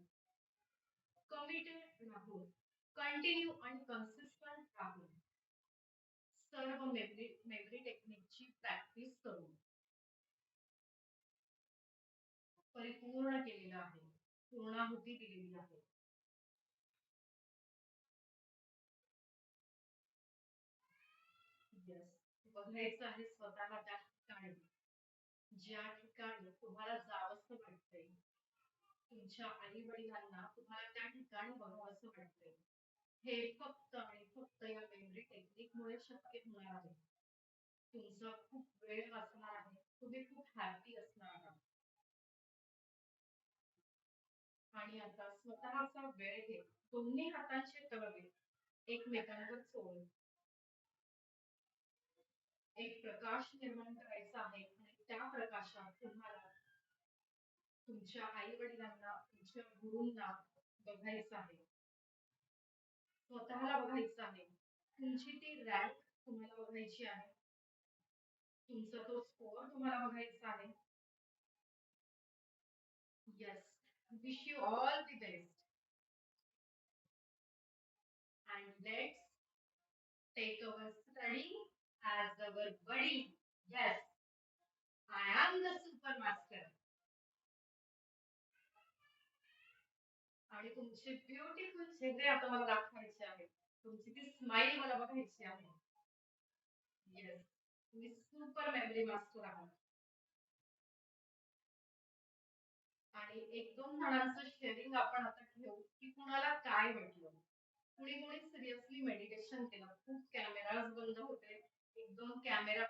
कमिटेड राहून कंटिन्यू आणि कन्सिस्टंट राहून सर्व मेमरी टेक्निकची प्रॅक्टिस करून परिपूर्ण केलेलं आहे, पूर्णाहुती दिलेली आहे. येस, बघायचं आहे स्वतःला त्या ठिकाणी, ज्या ठिकाणी तुम्हाला जावंसं वाटतंय, तुमच्या आई वडिलांना तुम्हाला त्या ठिकाणी बघावंसं वाटतंय. हे फक्त आणि फक्त या मेमरी टेक्निक मुळे शक्य होणार आहे. तुमचा खूप वेळ वाचणार आहे, तुम्ही खूप हॅपी असणार आहात. आणि आता स्वतःचा वेळ घेत दोन्ही हातांचे तळवे एकमेकांवर चोळून एक प्रकाश निर्माण करायचा आहे आणि त्या प्रकाशात तुम्हाला तुमच्या आई वडिलांना, तुमच्या गुरूंना बघायचं आहे, स्वतःला बघायचं आहे. तुमची ती रँक तुम्हाला बघायची आहे, तुमचा तो स्कोर तुम्हाला बघायचा आहे. Yes, wish you all the best and let's take our study as our buddy. Yes, I am the super master. आणि तुमचे ब्युटिफुल चेहरे आता मला दाखवायचे आहेत. तुमची ती स्माइल मला बघायची आहे. येस, तुम्ही सुपर मेमरी मास्टर आहात. आणि एक दोन जणांचं शेअरिंग आपण आता घेऊ की कुणाला काय वाटलं. कुणी कुणी सिरियसली मेडिटेशन केलं, खूप कॅमेराज बंद होते, एक दोन कॅमेरा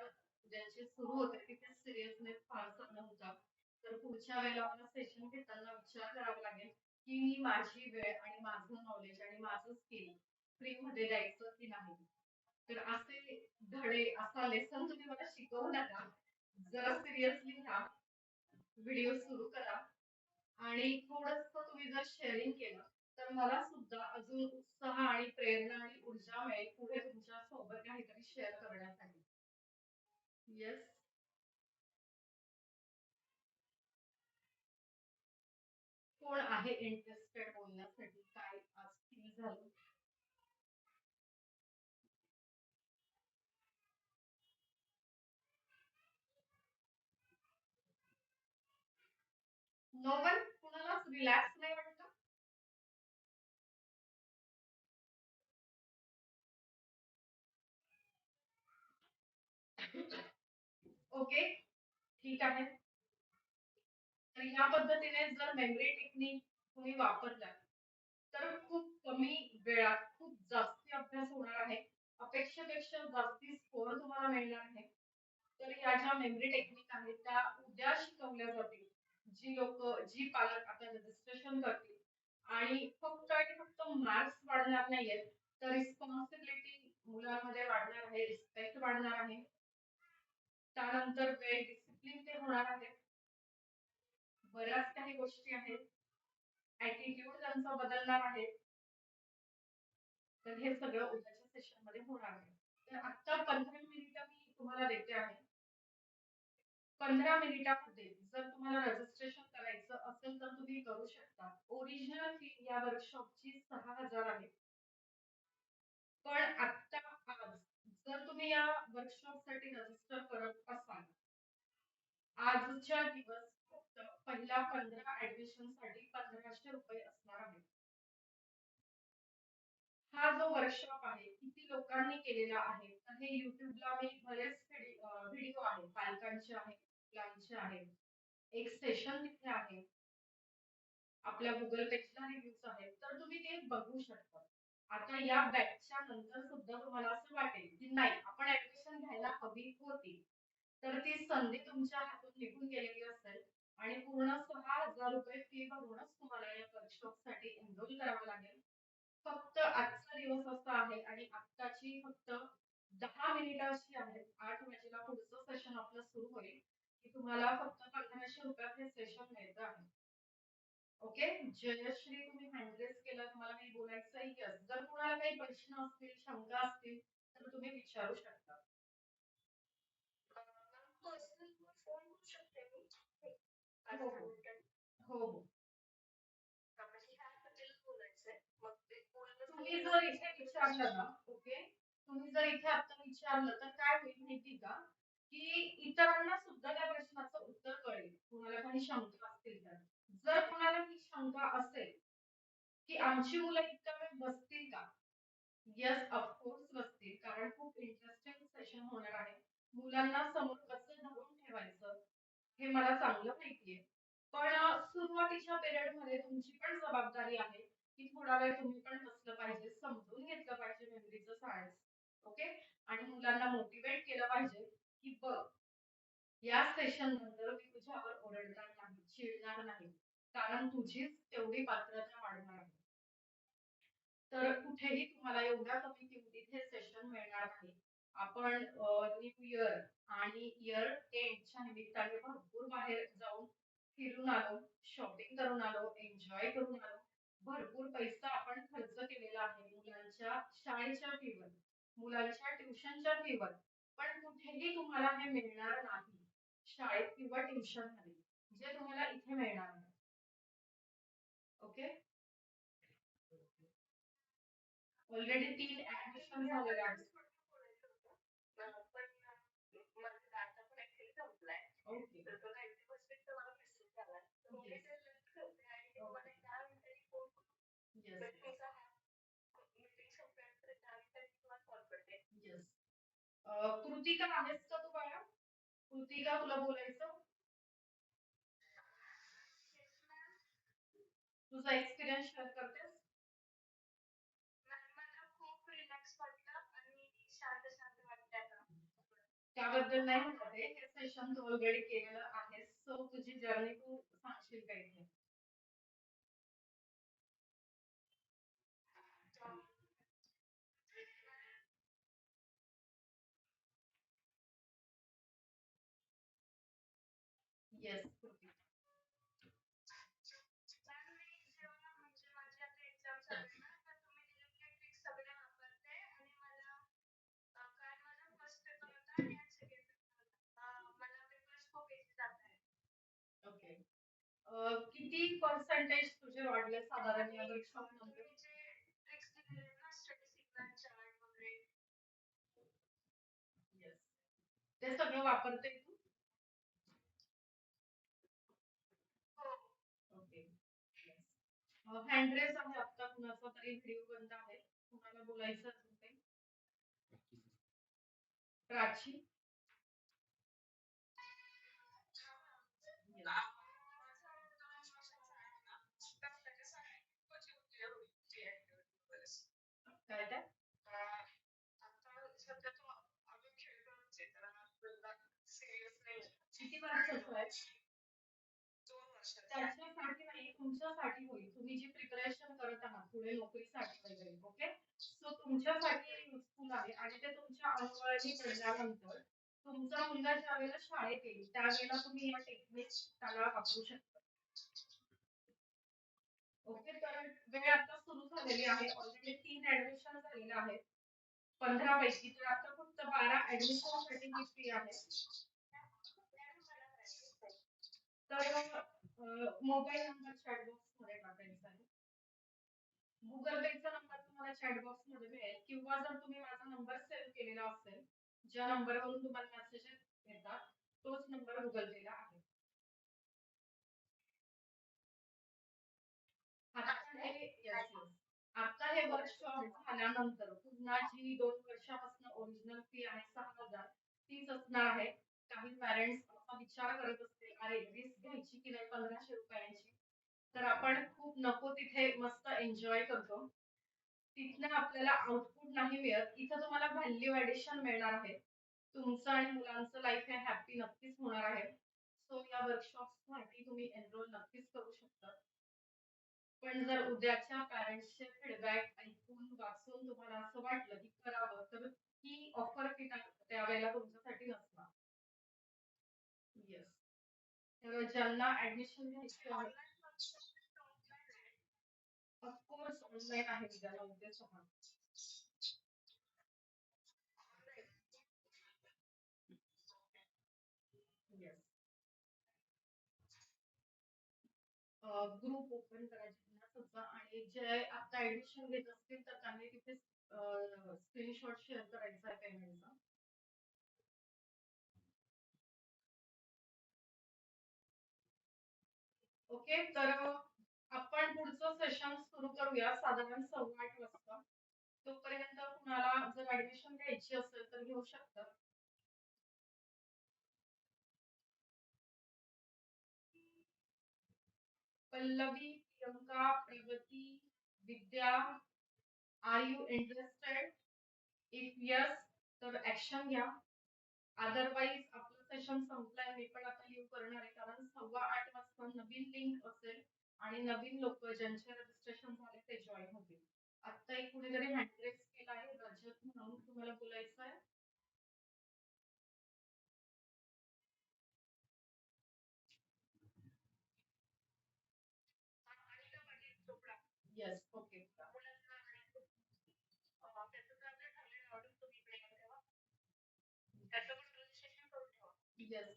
ज्यांचे सुरू होते तिथे सिरियसनेस फारसा नव्हता. तर पुढच्या वेळेला मला सेशन घेताना विचार करावा लागेल की मी माझी वेळ आणि माझं नॉलेज आणि माझं स्किल फ्री मध्ये द्यायचं की नाही. तर असे धडे असा लेसन तुम्ही मला शिकवू नका. जरा सिरियसली घ्या, व्हिडिओ सुरू करा आणि थोडंसं तुम्ही जर शेअरिंग केलं तर मला सुद्धा अजून उत्साह आणि प्रेरणा आणि ऊर्जा मिळेल पुढे तुमच्या सोबत काहीतरी शेअर करण्यासाठी. येस, कोण आहे इंटरेस्टेड बोलण्यासाठी? काय आज फील झालं? No one? कुणाला रिलॅक्स नाही वाटत? ओके, ठीक आहे. तर या पद्धतीने जर मेमरी टेक्निक तुम्ही वापरला तर खूप कमी वेळात खूप जास्ती अभ्यास होणार आहे, अपेक्षेपेक्षा जास्ती स्कोर तुम्हाला मिळणार आहे. तर या ज्या मेमरी टेक्निक आहेत त्या उद्या शिकवल्या जातील. जी लोक, जी पालक आता रजिस्ट्रेशन करतील आणि फक्त आणि फक्त मार्क्स वाढणार नाहीयेत, तर रिस्पॉन्सिबिलिटी मुलांमध्ये वाढणार आहे, रिस्पेक्ट वाढणार आहे, त्यानंतर वेळ डिसिप्लिन ते होणार आहे, बऱ्याच काही गोष्टी आहेत, ऍटिट्यूड त्यांचा बदलणार आहे. तर हे सगळं उद्याच्या सेशन मध्ये होणार आहे. तर आता 15 मिनिटं मी तुम्हाला देते आहे. 15 मिनिटामध्ये जर तुम्हाला रजिस्ट्रेशन करायचं असेल तर तुम्ही करू शकता. ओरिजिनल फी या वर्कशॉपची 6,000 आहे. पण आता आज जर तुम्ही या वर्कशॉप साठी रजिस्टर करत असाल, आजच्या दिवस फक्त पहिल्या 15 ऍडमिशन साठी 1500 रुपये असणार आहे. हा जो वर्कशॉप आहे किती लोकांनी केलेला आहे तर हे युट्यूबला मी बरेच व्हिडिओ आहे पालकांचे आहेत मुलांचे आहेत एक सेशन तिथे आहे आपल्या गुगल पेजला रिव्ह्यूज आहेत तर तुम्ही ते बघू शकता. आता या बॅचच्या नंतर सुद्धा तुम्हाला असं वाटेल की नाही आपण ऍडमिशन घ्यायला हवी होती तर ती संधी तुमच्या हातून निघून गेलेली असेल आणि पूर्ण 6,000 रुपये फी भरूनच तुम्हाला या वर्कशॉप साठी एनरोल करावं लागेल. फक्त आजचा दिवस असा आहे आणि आत्ताची फक्त 10 मिनिटं आहेत 8 वाजेला पुढचं सेशन आपलं सुरू होईल की तुम्हाला फक्त 1500 रुपयात हे सेशन घ्यायचं आहे. ओके जयश्री तुम्ही हँड रेस केला तुम्हाला काही बोलायचं आहे यस जर कोणाला काही प्रश्न असतील शंका असतील तर तुम्ही विचारू शकता. हो हो हो हो. तुम्ही जर इथे विचारलं ना ओके तुम्ही जर इथे आता विचारलं तर काय होईल माहिती का की इतरांना सुद्धा त्या प्रश्नाचं उत्तर कळेल कोणाला काही शंका असतील तर जर कोणाला ही शंका असेल की आमची मुलं इतका वेळ बसतील का येस ऑफकोर्स बसतील कारण खूप इंटरेस्टिंग सेशन होणार आहे. मुलांना समोर कसं धरून ठेवायचं हे मला चांगलं माहितीये. पण सुरुवातीच्या पिरियड मध्ये तुमची पण जबाबदारी आहे की थोडा वेळ तुम्ही पण बसलं पाहिजे समजून घेतलं पाहिजे मेमरीचं सायन्स. ओके आणि मुलांना मोटिवेट केलं पाहिजे की बघ या सेशन नंतर मी तुझ्यावर ओरडणार नाही चिडणार नाही कारण तुझीच तेवढी पात्रता वाढणार आहे. तर कुठेही तुम्हाला एवढ्या कमी किमतीत हे सेशन मिळणार नाही. आपण न्यू इयर आणि इयर एंडच्या निमित्ताने भरपूर बाहेर जाऊन फिरून आलो शॉपिंग करून आलो एन्जॉय करून आलो भरपूर पैसा आपण खर्च केलेला आहे मुलांच्या शाळेच्या फीवर मुलांच्या ट्युशनच्या फीवर पण कुठेही तुम्हाला हे मिळणार नाही शाळेत किंवा ट्युशन मध्ये जे तुम्हाला इथे मिळणार नाही. ओके ऑलरेडी 3 ऍडमिशन झालेले आहेत. ओके येस येस कृतिका आहेस का तू बाळा कृतिका तुला बोलायचं तुझा एक्सपिरियन्स शेअर करतेस. त्याबद्दल नाही म्हणत आहे हे सेशन तू ऑलरेडी केलेलं आहेस सो तुझी जर्नी तू सांगशील का इथे. येस कृतिका ओके किती पर्सेंटेज तुझे वाढले साधारण या वर्कशॉप नंतर. येस ते सगळं वापरते तू. ओके हँड रेस आहे आता कुणाचा तरी व्हिडिओ बंद आहे कुणाला बोलायचं असेल ते प्राची. Yes. काय काय किती वर्षाचं आहे. त्याच्यासाठी नाही तुमच्यासाठी होईल तुम्ही जी प्रिपरेशन करत आहात पुढे नोकरीसाठी वगैरे ओके सो तुमच्यासाठी युजफुल आहे आणि ते तुमच्या अंगवळणी पडल्यानंतर तुमचा मुलगा ज्या वेळेला शाळेत येईल त्यावेळेला तुम्ही या टेक्निक त्याला वापरू शकता. ओके तर वेळ आता सुरू झालेली आहे ऑलरेडी 3 ऍडमिशन झालेले आहेत 15 पैकी तर आता फक्त 12 ऍडमिशन साठी ही फी आहे. तर मोबाईल नंबर चॅट बॉक्स मध्ये टाकायचा आहे. गुगल पेचा नंबर तुम्हाला चॅट बॉक्स मध्ये मिळेल किंवा जर तुम्ही माझा नंबर सेव्ह केलेला असेल ज्या नंबरवरून तुम्हाला मेसेजेस येतात तोच नंबर गुगल पेला आहे. आता हे वर्कशॉप झाल्यानंतर पुन्हा जी 2 वर्षापासून ओरिजिनल फी आहे 6,000 तीच असणार आहे. काही पॅरेंट्स असा विचार करत असतील, अरे रिस्क घ्यायची की नाही 1,500 रुपयांची, तर आपण खूप नको तिथे मस्त एन्जॉय करतो. तिथनं आपल्याला आउटपुट नाही मिळत, इथं तुम्हाला व्हॅल्यू ऍडिशन मिळणार आहे. तुमचं आणि मुलांचं लाईफ हे हॅपी नक्कीच होणार आहे. सो या वर्कशॉपसाठी तुम्ही एनरोल नक्कीच करू शकता. पण जर उद्याच्या पॅरेंट्सचे फीडबॅक ऐकून वाचून तुम्हाला असं वाटलं की करावं, तर ही ऑफर त्यावेळेला तुमच्यासाठी नसणार. येस. तर ज्यांना ऍडमिशन घ्यायची आहे, ऑफकोर्स ऑनलाईन आहे उद्या 9 ते 6. येस. ग्रुप ओपन करायचे पुन्हा सध्या, आणि जे आता ऍडमिशन घेत असतील तर त्यांनी तिथे स्क्रीनशॉट शेअर करायचा आहे पेमेंटचा. ओके, तर आपण पुढचं सेशन सुरू करूया साधारण 8:15 वाजता. तोपर्यंत कुणाला जर ऍडमिशन घ्यायची असेल तर घेऊ शकता. Pallavi, Priyanka, Pragati, Vidya, are you interested? If yes, तर ऍक्शन घ्या. अदरवाईज आपलं सेशन संपलंय. मी पण आता लिव्ह करणार आहे, कारण 8:15 वाजता नवीन लिंक असेल आणि नवीन लोक ज्यांचे रजिस्ट्रेशन झाले ते जॉईन होतील. आता एक कुणीतरी हँड रेस केला आहे, रजत म्हणून, तुम्हाला बोलायचं आहे? येस. ओके. येस.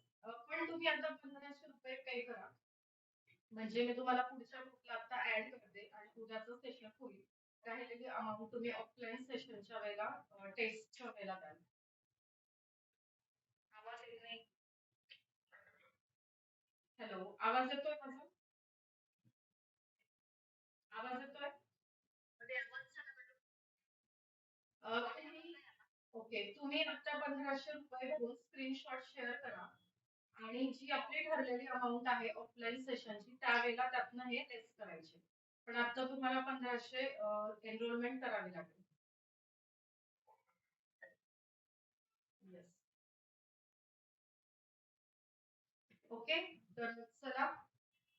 पण तुम्ही आता 1,500 रुपये पे करा. म्हणजे मी तुम्हाला पुढच्या ग्रुपला आता ऍड करते आणि उद्याचं सेशन होईल. राहिलेली अमाऊंट तुम्ही ऑफलाईन सेशनच्या वेळेला, टेस्टच्या वेळेला द्याल. हॅलो, आवाज येतोय माझा? आवाज येतोय? तुम्ही, ओके, तुम्ही आता 1,500 रुपये भरून स्क्रीनशॉट शेअर करा, आणि जी आपली ठरलेली अमाऊंट आहे ऑफलाईन सेशनची त्यावेळेला त्यातनं हे टेस्ट करायचे. पण आता तुम्हाला 1,500 एनरोलमेंट करावी लागेल. येस. ओके, तर चला,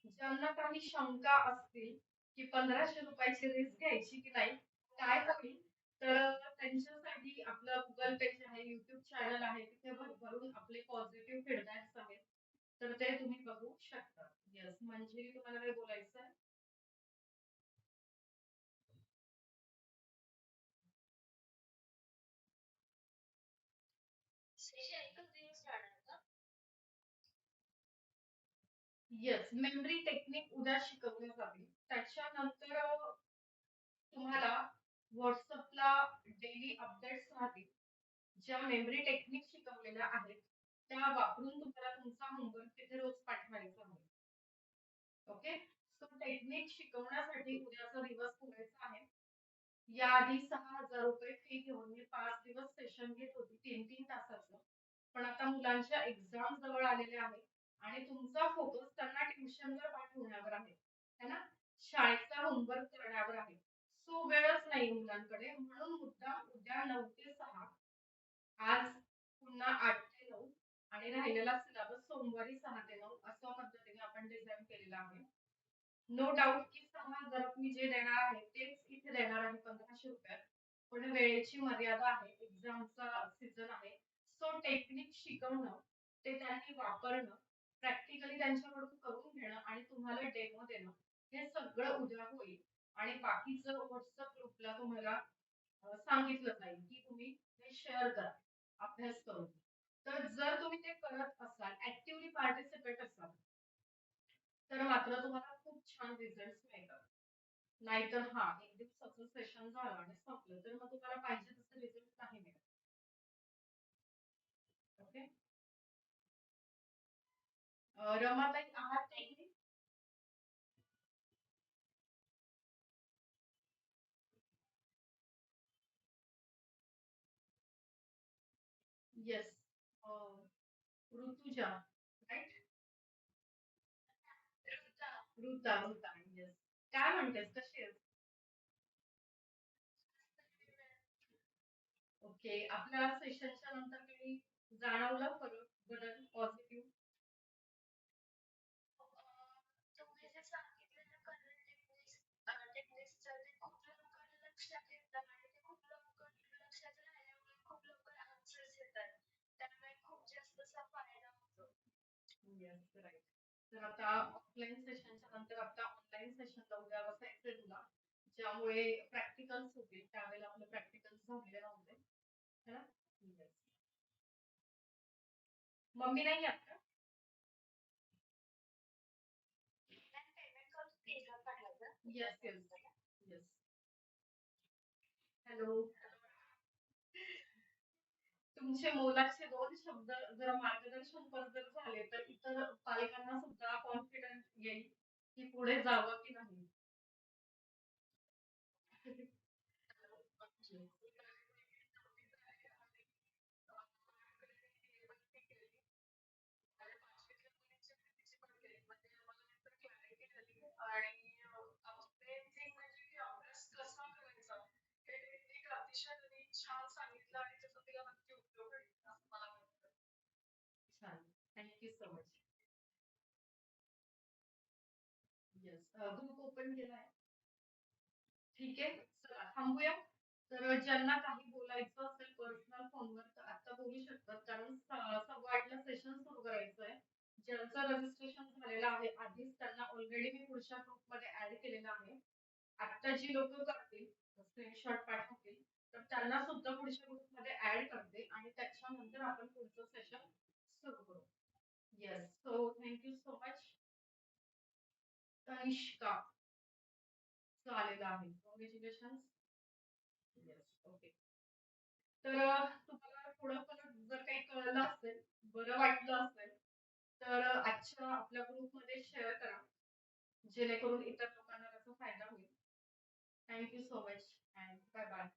ज्यांना काही शंका असतील की 1,500 रुपयाची रिस्क घ्यायची की नाही, काय होईल, तर त्यांच्यासाठी आपलं गुगल पेज आहे, युट्यूब चॅनल आहे, तिथे भरभरून आपले पॉझिटिव्ह फीडबॅक्स आहेत, तर ते तुम्ही बघू शकता. येस, म्हणजे तुम्हाला काय बोलायचं आहे? येस, मेमरी टेक्निक उद्या शिकवली जाते. त्याच्यानंतर तुम्हाला व्हॉट्सअपला डेली अपडेट्स राहतील, ज्या मेमरी टेक्निक शिकवलेल्या आहेत त्या वापरून तुम्हाला तुमचा होमवर्क तिथे रोज पाठवायचा आहे. ओके, सो टेक्निक शिकवण्यासाठी उद्याचा दिवस पुरेसा आहे. याआधी 6,000 रुपये फी घेऊन मी 5 दिवस सेशन घेत होती, 3-3 तासाचं. पण आता मुलांच्या एक्झाम जवळ आलेल्या आहेत आणि तुमचा फोकस त्यांना ट्युशनवर पाठवण्यावर आहे, है ना, शाळेचा होमवर्क करण्यावर आहे. सो वेळच नाही मुलांकडे, म्हणून मुद्दाम उद्या 9 ते 6, आज पुन्हा 8 ते 9, आणि राहिलेला सिलेबस सोमवारी 6 ते 9 अशा पद्धतीने आपण डिझाईन केलेला आहे. नो डाऊट की 6,000 मी जे देणार आहे तेच इथे देणार आहे 1,500 रुपयात. पण वेळेची मर्यादा आहे, एक्झामचा सीझन आहे. सो टेक्निक शिकवणं, ते त्यांनी वापरणं, प्रॅक्टिकली त्यांच्याकडून करून घेणं आणि तुम्हाला डेमो देणं, हे सगळं उद्या होईल. आणि बाकीचं व्हॉट्सअप ग्रुपला तुम्हाला सांगितलं जाईल की तुम्ही ते शेअर करा अभ्यास करून. तर जर तुम्ही ते करत असाल, ऍक्टिव्हली पार्टिसिपेट असाल, तर मात्र तुम्हाला खूप छान रिझल्ट मिळतात. नाहीतर हा, एक दिवसाचं सेशन झालं आणि संपलं तर मग तुम्हाला पाहिजे तसं रिझल्ट नाही मिळत. ओके. रमाताई आहात technique? Yes. Rutuja, right? Ruta, yes. काय म्हणतेस, कशी आहेस? ओके. आपल्या सेशनच्या नंतर काही जाणवलं फरक, बदल पॉझिटिव्ह? Yes, right. तर आता ऑफलाईन सेशनच्या नंतर आता ऑनलाईन सेशनला उद्या बसायचंय तुला, ज्यामुळे प्रॅक्टिकल्स होतील. त्यावेळेला आपले प्रॅक्टिकल्स झालेले नव्हते, है ना? येस. मम्मी नाही आहेत का? Yes, yes, yes. हॅलो. तुमचे मोलाचे 2 शब्द जर मार्गदर्शनपर जर झाले, तर इतर पालकांना सुद्धा कॉन्फिडन्स येईल, की पुढे जावं की नाही. छान. Thank you so much. Yes. Group open केलाय. ठीक आहे. चला थांबूया. तर ज्यांना काही बोलायचं असेल पर्सनल फोनवर तर आता बोलू शकतात, कारण 8:15 सेशन सुरू करायचं आहे. ज्यांचं रजिस्ट्रेशन झालेलं आहे आधीच त्यांना ऑलरेडी मी पुढच्या ग्रुपमध्ये ऍड केलेलं आहे. आता जी लोक करतील, स्क्रीनशॉट पाठवतील, तर त्यांना सुद्धा पुढच्या ग्रुपमध्ये ऍड करते आणि त्याच्यानंतर आपण पुढचं सेशन सुरू करू. Yes. So thank you so much. Tanishka आलेला आहे. कॉंग्रॅच्युलेशन. येस. ओके. तर तुम्हाला थोडंफार जर काही कळलं असेल, बरं वाटलं असेल, तर आजच्या आपल्या ग्रुपमध्ये शेअर करा, जेणेकरून इतर लोकांना त्याचा फायदा होईल. Thank you so much and bye bye.